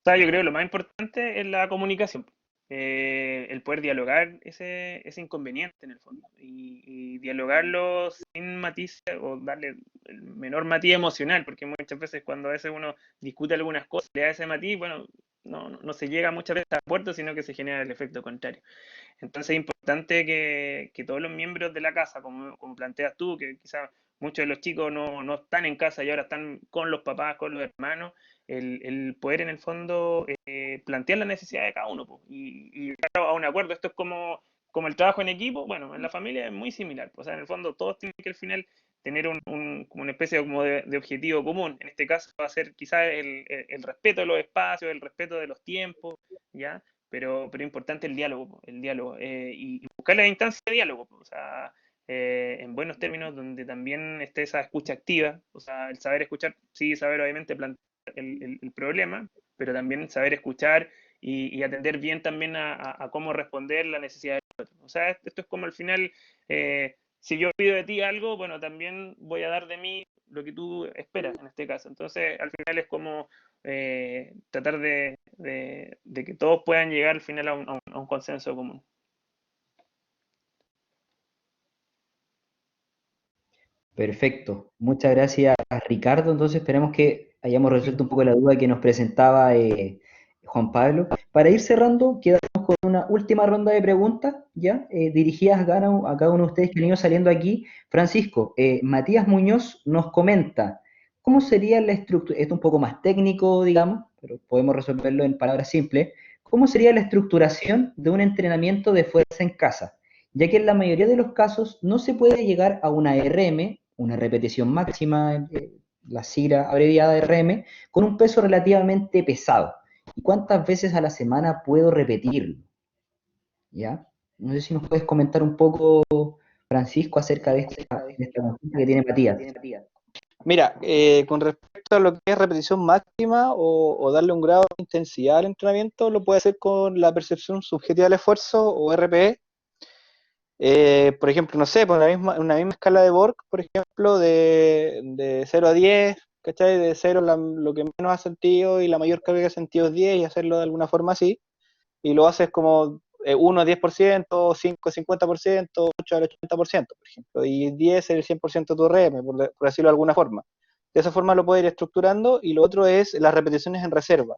D: Sea, yo creo que lo más importante es la comunicación, el poder dialogar ese inconveniente en el fondo y dialogarlo sin matiz o darle el menor matiz emocional, porque muchas veces cuando a veces uno discute algunas cosas, le da ese matiz, bueno, no se llega muchas veces a acuerdo, sino que se genera el efecto contrario. Entonces es importante que todos los miembros de la casa, como planteas tú, que quizás muchos de los chicos no están en casa y ahora están con los papás, con los hermanos, el poder en el fondo plantear la necesidad de cada uno po, y llegar a un acuerdo. Esto es como el trabajo en equipo. Bueno, en la familia es muy similar. O sea, en el fondo todos tienen que al final tener como una especie como de objetivo común. En este caso va a ser quizás el respeto de los espacios, el respeto de los tiempos, ¿ya? Pero importante el diálogo y buscar la instancia de diálogo, o sea, en buenos términos, donde también esté esa escucha activa, o sea, el saber escuchar, sí, saber obviamente plantear el problema, pero también saber escuchar y atender bien también a cómo responder la necesidad del otro. O sea, esto es como al final, si yo pido de ti algo, bueno, también voy a dar de mí lo que tú esperas en este caso. Entonces, al final es como tratar de que todos puedan llegar al final a un consenso común.
B: Perfecto. Muchas gracias, Ricardo. Entonces esperemos que hayamos resuelto un poco la duda que nos presentaba Juan Pablo. Para ir cerrando, quedamos con una última ronda de preguntas, ¿ya? Dirigidas a cada uno de ustedes que han ido saliendo aquí. Francisco, Matías Muñoz nos comenta: ¿cómo sería la estructura? Esto es un poco más técnico, digamos, pero podemos resolverlo en palabras simples. ¿Cómo sería la estructuración de un entrenamiento de fuerza en casa? Ya que en la mayoría de los casos no se puede llegar a una RM, una repetición máxima, la sigla abreviada RM, con un peso relativamente pesado. ¿Y cuántas veces a la semana puedo repetirlo? ¿Ya? No sé si nos puedes comentar un poco, Francisco, acerca de esta consulta que tiene Matías.
A: Mira, con respecto a lo que es repetición máxima o darle un grado de intensidad al entrenamiento, lo puede hacer con la percepción subjetiva del esfuerzo o RPE. Por ejemplo, no sé, por una misma escala de Borg, por ejemplo, de 0 a 10, ¿cachai? De 0 lo que menos has sentido y la mayor carga que has sentido es 10 y hacerlo de alguna forma así. Y lo haces como 1 al 10%, 5 al 50%, 8 al 80%, por ejemplo. Y 10 es el 100% de tu RM, por decirlo de alguna forma. De esa forma lo puedes ir estructurando. Y lo otro es las repeticiones en reserva.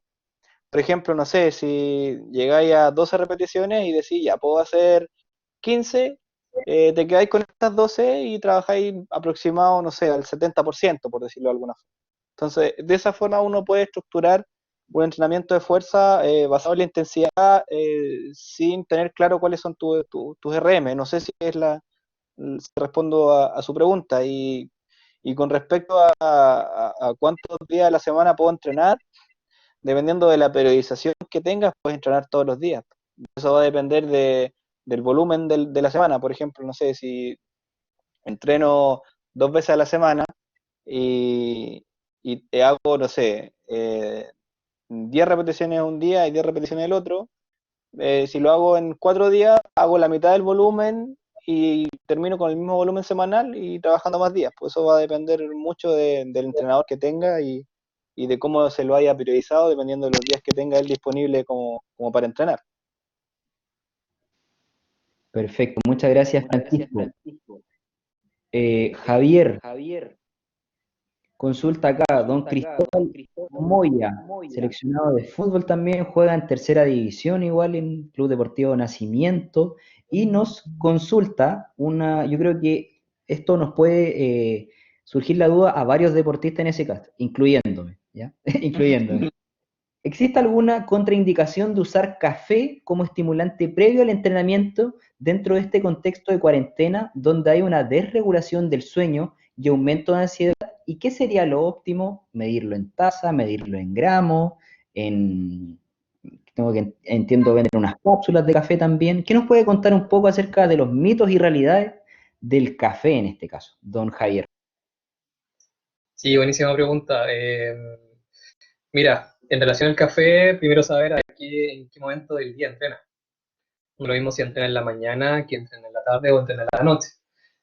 A: Por ejemplo, no sé, si llegáis a 12 repeticiones y decís, ya puedo hacer 15 te quedáis con estas 12 y trabajáis aproximado, no sé, al 70%, por decirlo de alguna forma. Entonces, de esa forma uno puede estructurar un entrenamiento de fuerza basado en la intensidad sin tener claro cuáles son tus RM. No sé si es si respondo a su pregunta. Y con respecto a cuántos días a la semana puedo entrenar, dependiendo de la periodización que tengas, puedes entrenar todos los días. Eso va a depender del volumen de la semana. Por ejemplo, no sé, si entreno 2 veces a la semana y te hago, no sé, 10 repeticiones un día y 10 repeticiones el otro. Si lo hago en 4 días, hago la mitad del volumen y termino con el mismo volumen semanal y trabajando más días. Pues eso va a depender mucho del entrenador que tenga y de cómo se lo haya priorizado, dependiendo de los días que tenga él disponible como para entrenar.
B: Perfecto, muchas gracias, Francisco. Javier, consulta acá, don Cristóbal Moya, seleccionado de fútbol también, juega en tercera división igual en Club Deportivo Nacimiento, y nos consulta yo creo que esto nos puede surgir la duda a varios deportistas en ese caso, incluyéndome, ¿ya? Incluyéndome. ¿Existe alguna contraindicación de usar café como estimulante previo al entrenamiento dentro de este contexto de cuarentena donde hay una desregulación del sueño y aumento de ansiedad? ¿Y qué sería lo óptimo? ¿Medirlo en taza, medirlo en gramos, entiendo vender unas cápsulas de café también? ¿Qué nos puede contar un poco acerca de los mitos y realidades del café en este caso, don Javier?
C: Sí, buenísima pregunta. Mira, en relación al café, primero saber en qué momento del día entrena. No es lo mismo si entrena en la mañana que entrena en la tarde o entrena en la noche.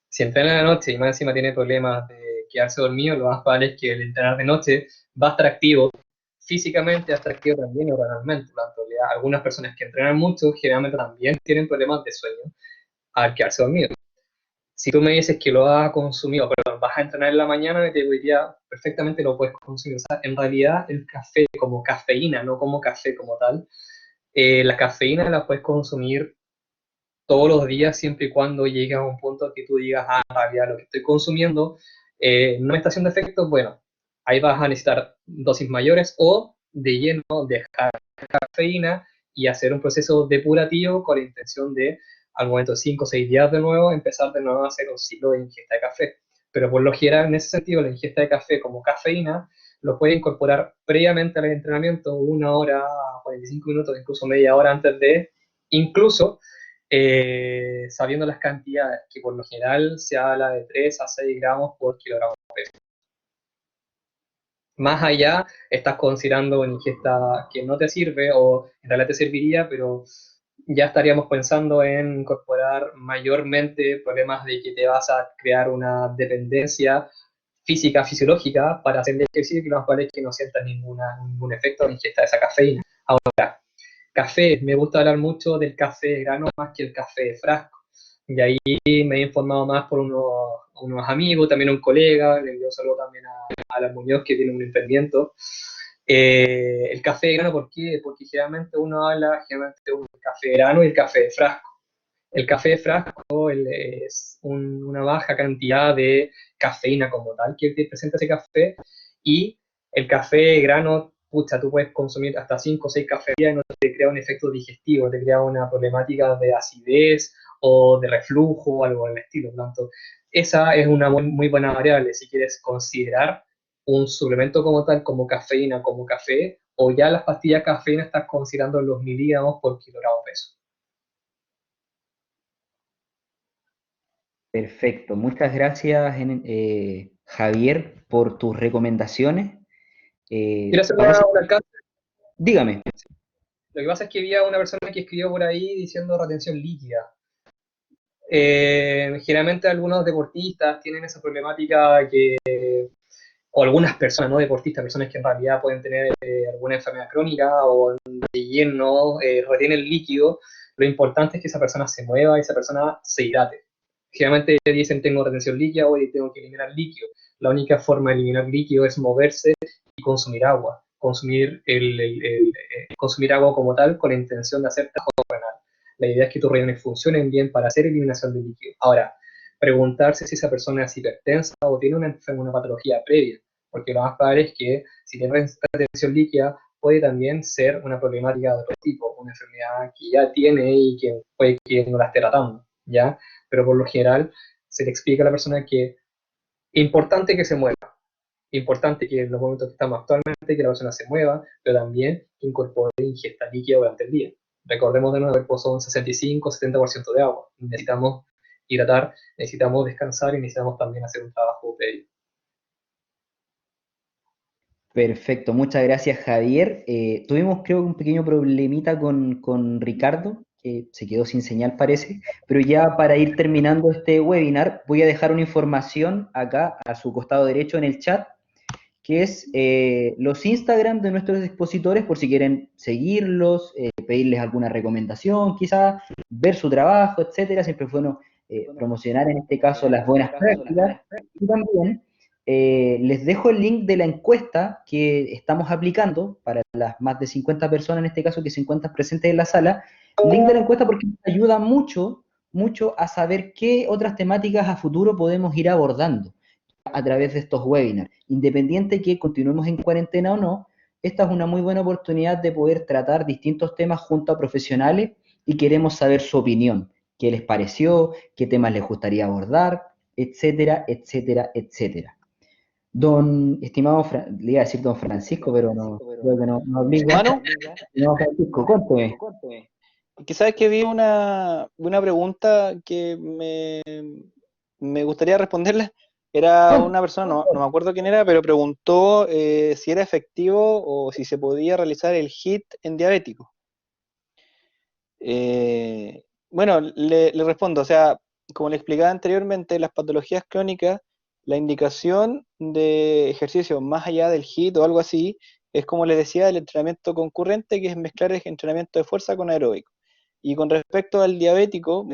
C: Si entrena en la noche y más encima tiene problemas de quedarse dormido, lo más probable es que el entrenar de noche va a estar activo físicamente, va a estar activo también neuronalmente. Por lo tanto, algunas personas que entrenan mucho generalmente también tienen problemas de sueño al quedarse dormido. Si tú me dices que lo vas a consumir, o perdón, vas a entrenar en la mañana, te diría perfectamente lo puedes consumir. O sea, en realidad el café como cafeína, no como café como tal, la cafeína la puedes consumir todos los días siempre y cuando llegue a un punto que tú digas, en realidad lo que estoy consumiendo no me está haciendo efecto, bueno, ahí vas a necesitar dosis mayores o de lleno dejar cafeína y hacer un proceso depurativo con la intención de, al momento de 5 o 6 días de nuevo, empezar de nuevo a hacer un ciclo de ingesta de café. Pero por lo general, en ese sentido, la ingesta de café como cafeína lo puede incorporar previamente al entrenamiento, 1 hora, 45 minutos, incluso media hora antes de, incluso sabiendo las cantidades, que por lo general se habla de 3 a 6 gramos por kilogramo de peso. Más allá, estás considerando una ingesta que no te sirve o en realidad te serviría, pero ya estaríamos pensando en incorporar mayormente problemas de que te vas a crear una dependencia física, fisiológica para hacer el ejercicio, que lo más probable es que no sientas ningún efecto de ingesta de esa cafeína. Ahora, café, me gusta hablar mucho del café de grano más que el café de frasco. Y ahí me he informado más por unos amigos, también un colega, le envío saludo también a la Muñoz que tiene un emprendimiento. El café de grano, ¿por qué? Porque generalmente uno habla generalmente del café de grano y el café de frasco. El café de frasco es una baja cantidad de cafeína como tal que te presenta ese café, y el café de grano, pucha, tú puedes consumir hasta 5 o 6 cafés al día y no te crea un efecto digestivo, te crea una problemática de acidez o de reflujo o algo del estilo. Por lo tanto, esa es una muy buena variable si quieres considerar un suplemento como tal, como cafeína, como café, o ya las pastillas cafeína estás considerando los miligramos por kilogramo peso.
B: Perfecto, muchas gracias Javier por tus recomendaciones.
C: Quiero hacer
B: Parece,
C: un alcance.
B: dígame.
C: Lo que pasa es que había una persona que escribió por ahí diciendo retención líquida. Generalmente algunos deportistas tienen esa problemática o algunas personas, no deportistas, personas que en realidad pueden tener alguna enfermedad crónica o de lleno, retienen líquido. Lo importante es que esa persona se mueva y esa persona se hidrate. Generalmente dicen tengo retención líquida, hoy tengo que eliminar líquido. La única forma de eliminar líquido es moverse y consumir agua. Consumir agua como tal con la intención de hacer trabajo renal. La idea es que tus riñones funcionen bien para hacer eliminación de líquido. Ahora, preguntarse si esa persona es hipertensa o tiene una patología previa, porque lo más probable es que si tiene retención líquida puede también ser una problemática de otro tipo, una enfermedad que ya tiene y que puede que no la esté tratando, ¿ya? Pero por lo general se le explica a la persona que es importante que se mueva, importante que en los momentos que estamos actualmente que la persona se mueva, pero también que incorpore ingesta líquida durante el día. Recordemos de nuevo que el cuerpo son 65-70% de agua. Necesitamos hidratar, necesitamos descansar y necesitamos también hacer un trabajo previo.
B: Perfecto, muchas gracias Javier. Tuvimos creo que un pequeño problemita con Ricardo, que se quedó sin señal parece, pero ya para ir terminando este webinar voy a dejar una información acá a su costado derecho en el chat, que es los Instagram de nuestros expositores por si quieren seguirlos, pedirles alguna recomendación quizás, ver su trabajo, etcétera. Siempre es bueno promocionar en este caso las buenas prácticas y también les dejo el link de la encuesta que estamos aplicando para las más de 50 personas en este caso que se encuentran presentes en la sala. Link de la encuesta porque nos ayuda mucho, mucho a saber qué otras temáticas a futuro podemos ir abordando a través de estos webinars. Independiente que continuemos en cuarentena o no, esta es una muy buena oportunidad de poder tratar distintos temas junto a profesionales y queremos saber su opinión, qué les pareció, qué temas les gustaría abordar, etcétera, etcétera, etcétera. Don, estimado, le iba a decir don Francisco, pero no, creo que no obliga.
A: Manu,
B: No, Francisco, cuénteme.
A: que sabes que vi una pregunta que me gustaría responderla. Era una persona, no me acuerdo quién era, pero preguntó si era efectivo o si se podía realizar el HIIT en diabético. Bueno, le respondo, o sea, como le explicaba anteriormente, las patologías crónicas, la indicación de ejercicio más allá del HIIT o algo así, es como les decía, el entrenamiento concurrente, que es mezclar el entrenamiento de fuerza con aeróbico. Y con respecto al diabético,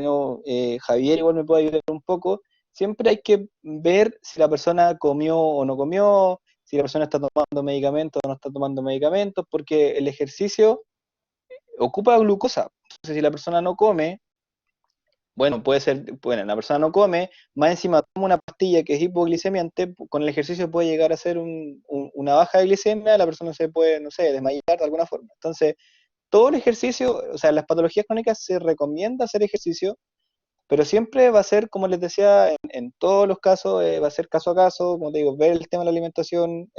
A: Javier igual me puede ayudar un poco, siempre hay que ver si la persona comió o no comió, si la persona está tomando medicamentos o no está tomando medicamentos, porque el ejercicio ocupa glucosa. Entonces, si la persona no come, bueno, puede ser, bueno, la persona no come, más encima toma una pastilla que es hipoglicemiante, con el ejercicio puede llegar a ser una baja de glicemia, la persona se puede, no sé, desmayar de alguna forma. Entonces, todo el ejercicio, o sea, las patologías crónicas se recomienda hacer ejercicio, pero siempre va a ser, como les decía, en todos los casos, va a ser caso a caso, como te digo, ver el tema de la alimentación,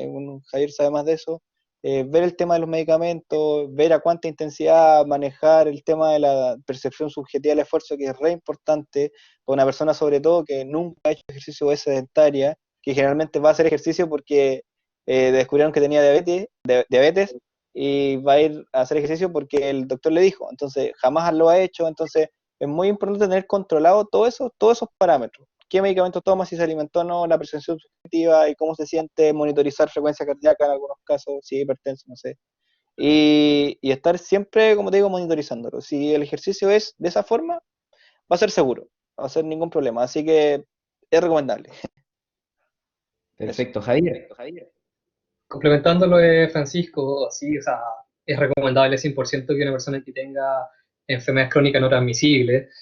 A: Javier sabe más de eso, ver el tema de los medicamentos, ver a cuánta intensidad manejar el tema de la percepción subjetiva del esfuerzo, que es re importante para una persona sobre todo que nunca ha hecho ejercicio o es sedentaria, que generalmente va a hacer ejercicio porque descubrieron que tenía diabetes y va a ir a hacer ejercicio porque el doctor le dijo, entonces jamás lo ha hecho, entonces es muy importante tener controlado todos esos parámetros. ¿Qué medicamentos toma, si se alimentó o no, la percepción subjetiva y cómo se siente, monitorizar frecuencia cardíaca en algunos casos, si es hipertenso, no sé. Y estar siempre, como te digo, monitorizándolo. Si el ejercicio es de esa forma, va a ser seguro, no va a ser ningún problema. Así que es recomendable.
B: Perfecto, Javier.
C: Complementando lo de Francisco, sí, o sea, es recomendable 100% que una persona que tenga enfermedades crónicas no transmisibles,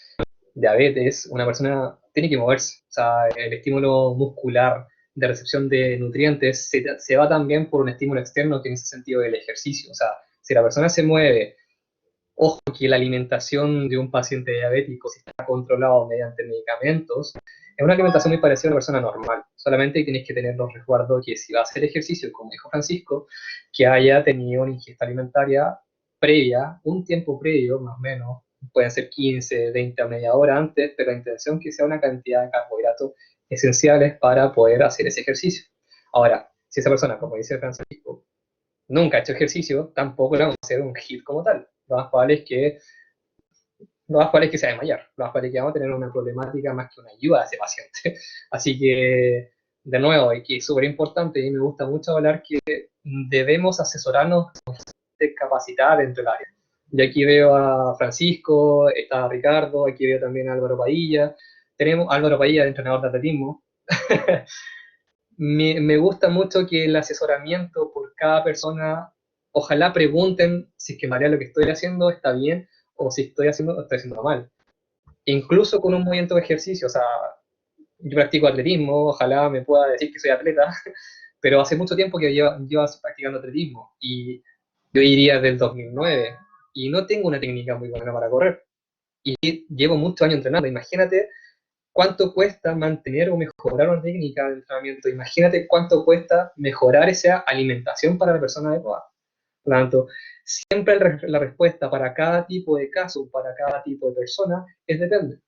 C: diabetes, una persona tiene que moverse. O sea, el estímulo muscular de recepción de nutrientes se va también por un estímulo externo que en ese sentido es el ejercicio. O sea, si la persona se mueve, ojo que la alimentación de un paciente diabético, si está controlado mediante medicamentos, es una alimentación muy parecida a una persona normal. Solamente tienes que tener los resguardos que si va a hacer ejercicio, como dijo Francisco, que haya tenido una ingesta alimentaria previa, un tiempo previo más o menos, pueden ser 15, 20 a media hora antes, pero la intención que sea una cantidad de carbohidratos esenciales para poder hacer ese ejercicio. Ahora, si esa persona, como dice Francisco, nunca ha hecho ejercicio, tampoco le vamos a hacer un HIIT como tal. Lo más probable es que se va a desmayar, lo más probable es que vamos a tener una problemática más que una ayuda a ese paciente. Así que, de nuevo, y que es súper importante, y me gusta mucho hablar que debemos asesorarnos de capacidad dentro del área. Y aquí veo a Francisco, está Ricardo, aquí veo también a Álvaro Padilla. Tenemos a Álvaro Padilla, entrenador de atletismo. Me gusta mucho que el asesoramiento por cada persona, ojalá pregunten si es que en realidad lo que estoy haciendo está bien, o si estoy haciendo mal. Incluso con un movimiento de ejercicio, o sea, yo practico atletismo, ojalá me pueda decir que soy atleta, pero hace mucho tiempo que llevo practicando atletismo y yo iría del 2009 y no tengo una técnica muy buena para correr y llevo muchos años entrenando. Imagínate cuánto cuesta mantener o mejorar una técnica de entrenamiento, imagínate cuánto cuesta mejorar esa alimentación para la persona adecuada. Por lo tanto, siempre la respuesta para cada tipo de caso, para cada tipo de persona, es depende.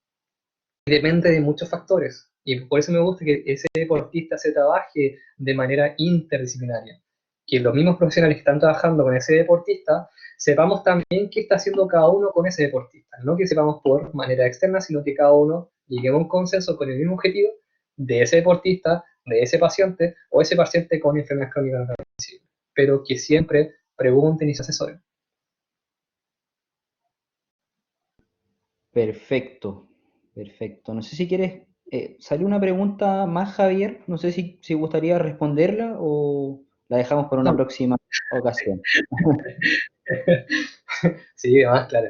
C: Depende de muchos factores. Y por eso me gusta que ese deportista se trabaje de manera interdisciplinaria. Que los mismos profesionales que están trabajando con ese deportista sepamos también qué está haciendo cada uno con ese deportista. No que sepamos por manera externa, sino que cada uno llegue a un consenso con el mismo objetivo de ese deportista, de ese paciente o ese paciente con enfermedades crónicas no transmisibles. Pero que siempre pregunten y se asesoren.
B: Perfecto, perfecto. No sé si quieres, salió una pregunta más, Javier. No sé si gustaría responderla o la dejamos para una
C: No.
B: próxima ocasión.
C: Sí, más claro.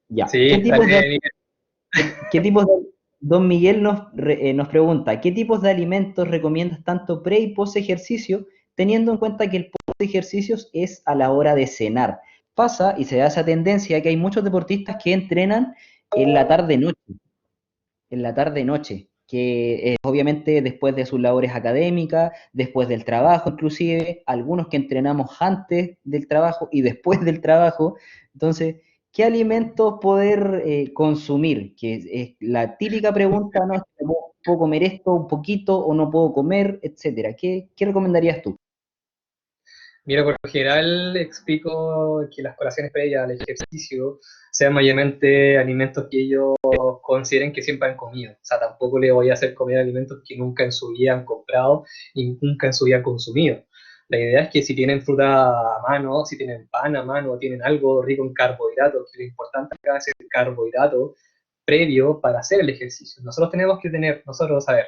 B: Ya.
C: Sí, dale, Miguel.
B: ¿Qué tipos de, don Miguel nos pregunta, ¿qué tipos de alimentos recomiendas tanto pre y post ejercicio, teniendo en cuenta que el post ejercicios es a la hora de cenar? Pasa y se da esa tendencia que hay muchos deportistas que entrenan en la tarde-noche, que obviamente después de sus labores académicas, después del trabajo inclusive, algunos que entrenamos antes del trabajo y después del trabajo. Entonces, ¿qué alimentos poder consumir? Que es la típica pregunta, ¿no? ¿Puedo comer esto un poquito o no puedo comer, etcétera? ¿Qué recomendarías tú?
C: Mira, por lo general explico que las colaciones previas al ejercicio sean mayormente alimentos que ellos consideren que siempre han comido. O sea, tampoco le voy a hacer comer alimentos que nunca en su vida han comprado y nunca en su vida han consumido. La idea es que si tienen fruta a mano, si tienen pan a mano, o tienen algo rico en carbohidratos, que lo importante acá es el carbohidrato previo para hacer el ejercicio. Nosotros tenemos que tener, nosotros, a ver,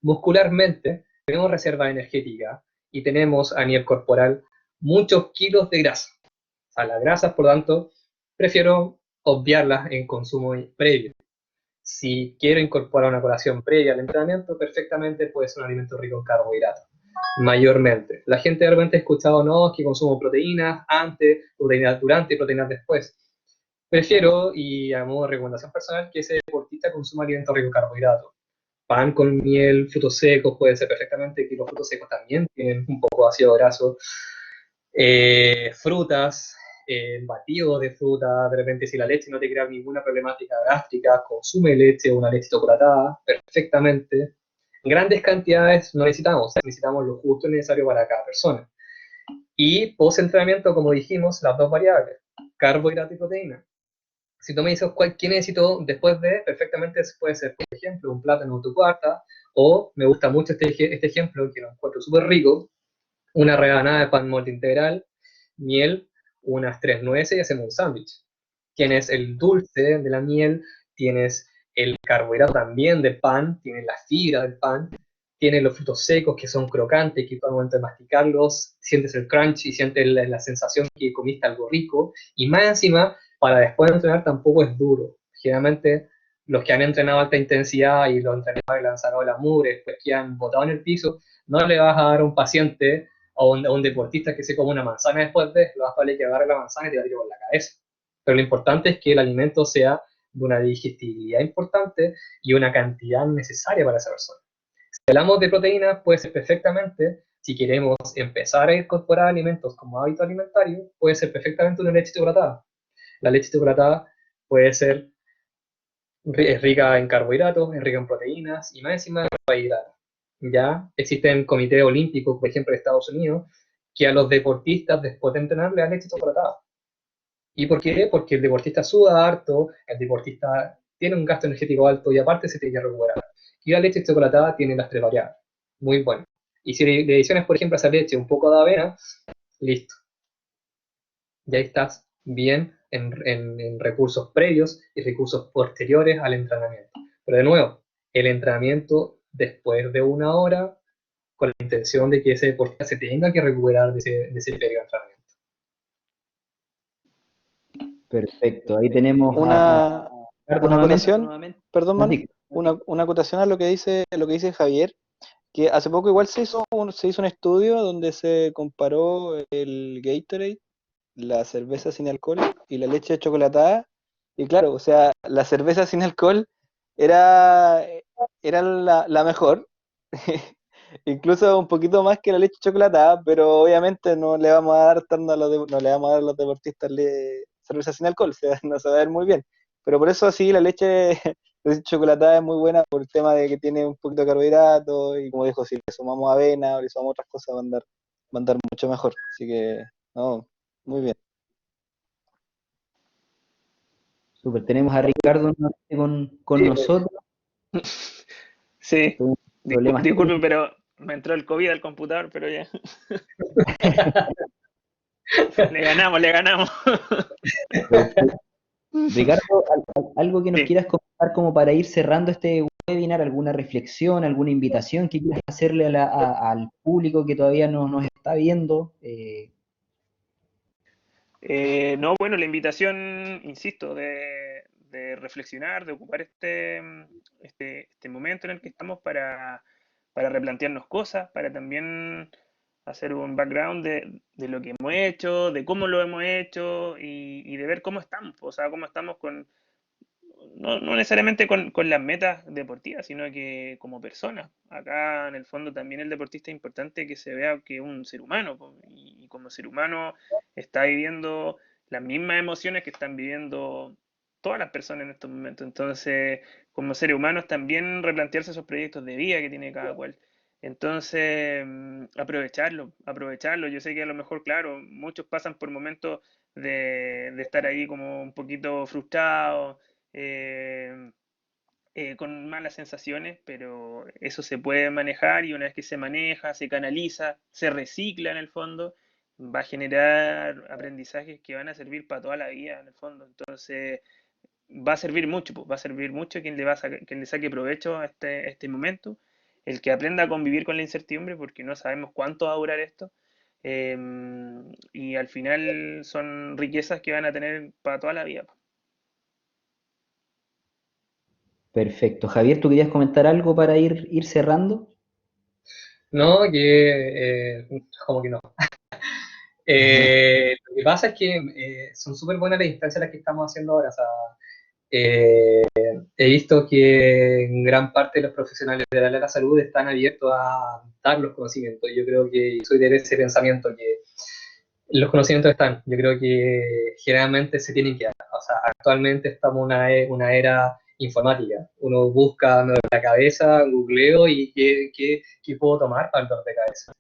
C: muscularmente tenemos reserva energética y tenemos a nivel corporal muchos kilos de grasa. A las grasas, por lo tanto, prefiero obviarlas en consumo previo. Si quiero incorporar una colación previa al entrenamiento, perfectamente puede ser un alimento rico en carbohidratos, mayormente. La gente de repente ha escuchado, no, que consumo proteínas antes, proteínas durante y proteínas después. Prefiero, y a modo de recomendación personal, que ese deportista consuma alimentos ricos en carbohidratos. Pan con miel, frutos secos, puede ser perfectamente, que los frutos secos también tienen un poco de ácido graso, frutas, batidos de fruta, de repente si la leche no te crea ninguna problemática gástrica, consume leche o una leche chocolatada perfectamente. En grandes cantidades no necesitamos lo justo y necesario para cada persona. Y post-entrenamiento, como dijimos, las dos variables, carbohidrato y proteína. Si tú me dices qué necesito después de, perfectamente puede ser, por ejemplo, un plátano tu cuarta, o me gusta mucho este ejemplo, que lo encuentro súper rico, una rebanada de pan molde integral, miel, unas 3 nueces y hacemos un sándwich. Tienes el dulce de la miel, tienes el carbohidrato también del pan, tienes la fibra del pan, tienes los frutos secos que son crocantes, que tú al momento de masticarlos sientes el crunch y sientes la sensación que comiste algo rico, y más encima, para después de entrenar tampoco es duro. Generalmente los que han entrenado a alta intensidad y los entrenadores le han sacado la mugre, después que han botado en el piso, no le vas a dar a un paciente o a un deportista que se come una manzana después de, lo más probable es que agarre la manzana y te la tire por la cabeza. Pero lo importante es que el alimento sea de una digestibilidad importante y una cantidad necesaria para esa persona. Si hablamos de proteínas, puede ser perfectamente, si queremos empezar a incorporar alimentos como hábito alimentario, puede ser perfectamente una leche chocolatada. La leche chocolatada puede ser es rica en carbohidratos, es rica en proteínas y más encima en carbohidratos. Ya existen comités olímpicos, por ejemplo, de Estados Unidos, que a los deportistas después de entrenar le dan leche chocolatada. ¿Y por qué? Porque el deportista suda harto, el deportista tiene un gasto energético alto y aparte se tiene que recuperar. Y la leche chocolatada tiene las tres variables. Muy bueno. Y si le adicionas, por ejemplo, a esa leche un poco de avena, listo. Ya estás bien en recursos previos y recursos posteriores al entrenamiento. Pero de nuevo, el entrenamiento después de 1 hora con la intención de que ese deportista se tenga que recuperar de ese periodo de entrenamiento.
B: Perfecto, ahí tenemos
A: Una,
B: Ricardo
A: una
B: nuevamente.
A: acotación, perdón, Manu,
B: Sí,
A: una acotación a lo que dice Javier, que hace poco igual se hizo un estudio donde se comparó el Gatorade, la cerveza sin alcohol y la leche chocolatada. Y claro, o sea, la cerveza sin alcohol era, era la mejor, incluso un poquito más que la leche chocolatada, pero obviamente no le vamos a dar tanto no le vamos a dar a los deportistas cerveza sin alcohol, o sea, no se va a ver muy bien. Pero por eso sí, la leche chocolatada es muy buena por el tema de que tiene un poquito de carbohidratos y como dijo, si le sumamos avena o le sumamos otras cosas va a andar mucho mejor. Así que, no, muy bien.
B: súper. Tenemos a Ricardo nuevamente con
C: Sí,
B: nosotros.
D: Sí,
B: Tuvimos problemas
D: disculpe,
B: técnicos.
D: pero me entró el COVID al computador, pero ya. Le ganamos, le ganamos.
B: Ricardo, algo que nos
D: Sí.
B: quieras comentar como para ir cerrando este webinar, alguna reflexión, alguna invitación que quieras hacerle al público que todavía no nos está viendo.
D: No, bueno, la invitación, insisto, de reflexionar, de ocupar este momento en el que estamos para replantearnos cosas, para también hacer un background de lo que hemos hecho, de cómo lo hemos hecho y de ver cómo estamos, o sea, cómo estamos no necesariamente con las metas deportivas, sino que como personas. Acá en el fondo también el deportista es importante que se vea que es un ser humano, po, y como ser humano está viviendo las mismas emociones que están viviendo todas las personas en estos momentos. Entonces, como seres humanos también replantearse esos proyectos de vida que tiene cada cual. Entonces, aprovecharlo, aprovecharlo. Yo sé que a lo mejor, claro, muchos pasan por momentos de estar ahí como un poquito frustrados, eh, con malas sensaciones, pero eso se puede manejar y una vez que se maneja, se canaliza, se recicla en el fondo, va a generar aprendizajes que van a servir para toda la vida en el fondo. Entonces, va a servir mucho, pues, va a servir mucho quien le saque provecho a este momento, el que aprenda a convivir con la incertidumbre, porque no sabemos cuánto va a durar esto. eh, y al final son riquezas que van a tener para toda la vida.
B: Perfecto. Javier, ¿tú querías comentar algo para ir cerrando?
C: no, como que no. Lo que pasa es que son súper buenas las instancias las que estamos haciendo ahora. O sea, eh, he visto que en gran parte de los profesionales del área de la salud están abiertos a dar los conocimientos. Yo creo que soy de ese pensamiento que los conocimientos están. Yo creo que generalmente se tienen que dar. O sea, actualmente estamos en una era informática. Uno busca en la cabeza, googleo y qué puedo tomar para el dolor de cabeza.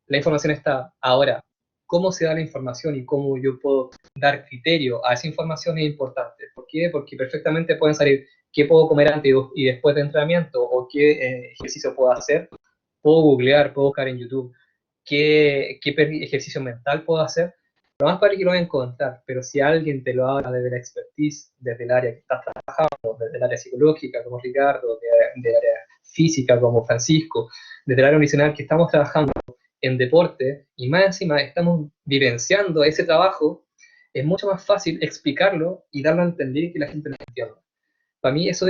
C: La información está. Ahora, cómo se da la información y cómo yo puedo dar criterio a esa información es importante. ¿Por qué? Porque perfectamente pueden salir qué puedo comer antes y después de entrenamiento o qué ejercicio puedo hacer. Puedo googlear, puedo buscar en YouTube qué ejercicio mental puedo hacer. Lo más probable es que lo voy a encontrar, pero si alguien te lo habla desde la expertise, desde el área que estás trabajando, desde el área psicológica como Ricardo, del área física como Francisco, desde el área nutricional que estamos trabajando en deporte y más encima estamos vivenciando ese trabajo, es mucho más fácil explicarlo y darlo a entender y que la gente lo entienda. Para mí eso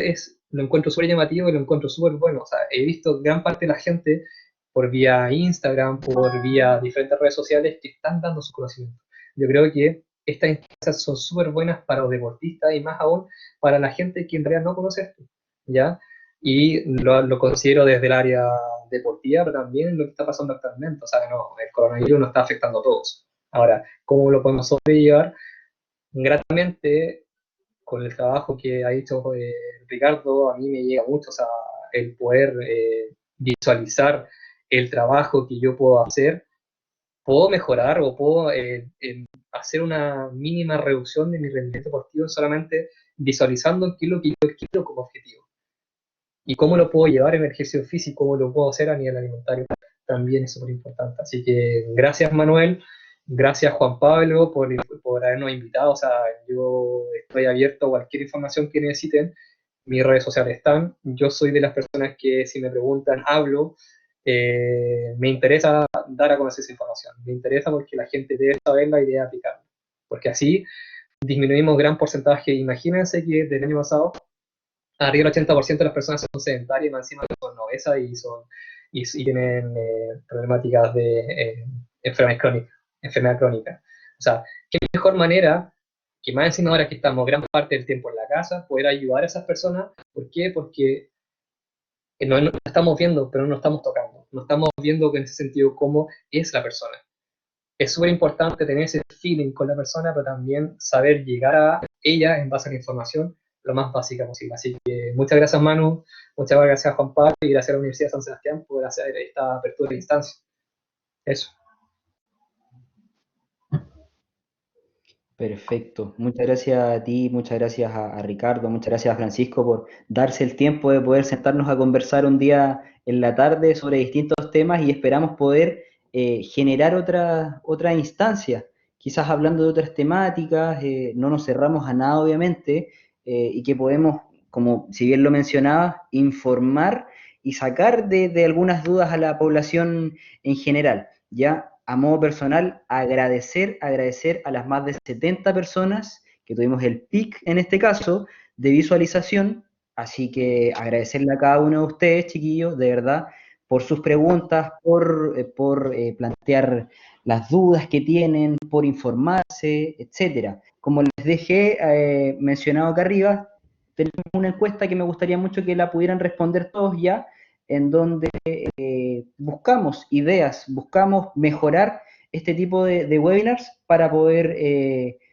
C: lo encuentro súper llamativo y lo encuentro súper bueno. O sea, he visto gran parte de la gente por vía Instagram, por vía diferentes redes sociales que están dando su conocimiento. Yo creo que estas instancias son súper buenas para los deportistas y más aún para la gente que en realidad no conoce esto, ¿ya? Y lo considero desde el área deportiva, pero también lo que está pasando actualmente. O sea, no, el coronavirus nos está afectando a todos. Ahora, ¿cómo lo podemos sobrellevar? Gratamente, con el trabajo que ha hecho Ricardo, a mí me llega mucho, o sea, el poder visualizar el trabajo que yo puedo hacer, puedo mejorar o puedo hacer una mínima reducción de mi rendimiento deportivo solamente visualizando qué es lo que yo quiero como objetivo y cómo lo puedo llevar en el ejercicio físico, cómo lo puedo hacer a nivel alimentario, también es súper importante. Así que gracias Manuel, gracias Juan Pablo por habernos invitado. O sea, yo estoy abierto a cualquier información que necesiten. Mis redes sociales están. Yo soy de las personas que si me preguntan, hablo. Me interesa dar a conocer esa información. Me interesa porque la gente debe saberla y debe aplicarla. Porque así disminuimos gran porcentaje. Imagínense que desde el año pasado, arriba del 80% de las personas son sedentarias y más encima son obesas y tienen problemáticas de enfermedad crónica. O sea, qué mejor manera que más encima ahora que estamos gran parte del tiempo en la casa, poder ayudar a esas personas. ¿Por qué? Porque no estamos viendo, pero no nos estamos tocando. No estamos viendo en ese sentido cómo es la persona. Es súper importante tener ese feeling con la persona, pero también saber llegar a ella en base a la información lo más básica posible. Así que muchas gracias, Manu, muchas gracias, Juan Pablo, y gracias a la Universidad de San Sebastián por hacer esta apertura de instancia. Eso.
B: Perfecto. Muchas gracias a ti, muchas gracias a Ricardo, muchas gracias a Francisco por darse el tiempo de poder sentarnos a conversar un día en la tarde sobre distintos temas y esperamos poder generar otra instancia, quizás hablando de otras temáticas, no nos cerramos a nada obviamente, y que podemos, como si bien lo mencionabas, informar y sacar de algunas dudas a la población en general, ¿ya? A modo personal, agradecer a las más de 70 personas que tuvimos el pic en este caso de visualización, así que agradecerle a cada uno de ustedes, chiquillos, de verdad, por sus preguntas, por plantear las dudas que tienen, por informarse, etcétera. Como les dejé mencionado acá arriba, tenemos una encuesta que me gustaría mucho que la pudieran responder todos ya, en donde buscamos ideas, buscamos mejorar este tipo de webinars para poder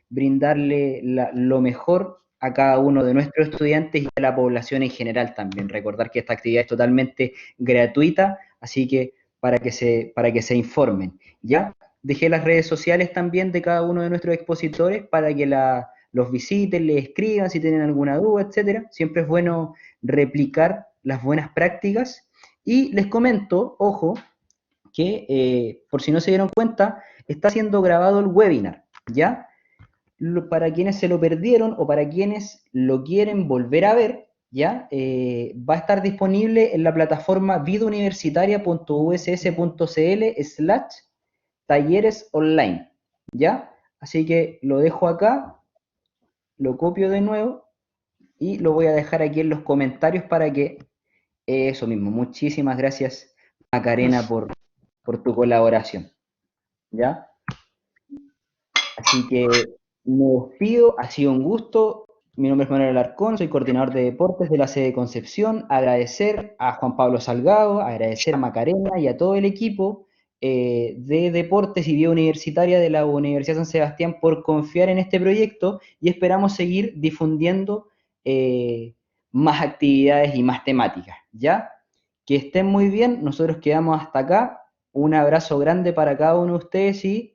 B: brindarle lo mejor a cada uno de nuestros estudiantes y a la población en general también. Recordar que esta actividad es totalmente gratuita, así que para que se informen. ¿Ya? Dejé las redes sociales también de cada uno de nuestros expositores para que los visiten, les escriban si tienen alguna duda, etcétera. Siempre es bueno replicar las buenas prácticas. Y les comento, ojo, que por si no se dieron cuenta, está siendo grabado el webinar, ¿ya? Para quienes se lo perdieron o para quienes lo quieren volver a ver, ¿ya? Va a estar disponible en la plataforma vidauniversitaria.uss.cl/talleres online, ¿ya? Así que lo dejo acá, lo copio de nuevo y lo voy a dejar aquí en los comentarios para que eso mismo. Muchísimas gracias, Macarena, por tu colaboración, ¿ya? Así que me despido, ha sido un gusto. Mi nombre es Manuel Alarcón, soy coordinador de deportes de la sede de Concepción. Agradecer a Juan Pablo Salgado, agradecer a Macarena y a todo el equipo de deportes y vida universitaria de la Universidad San Sebastián por confiar en este proyecto y esperamos seguir difundiendo más actividades y más temáticas, ¿ya? Que estén muy bien, nosotros quedamos hasta acá. Un abrazo grande para cada uno de ustedes y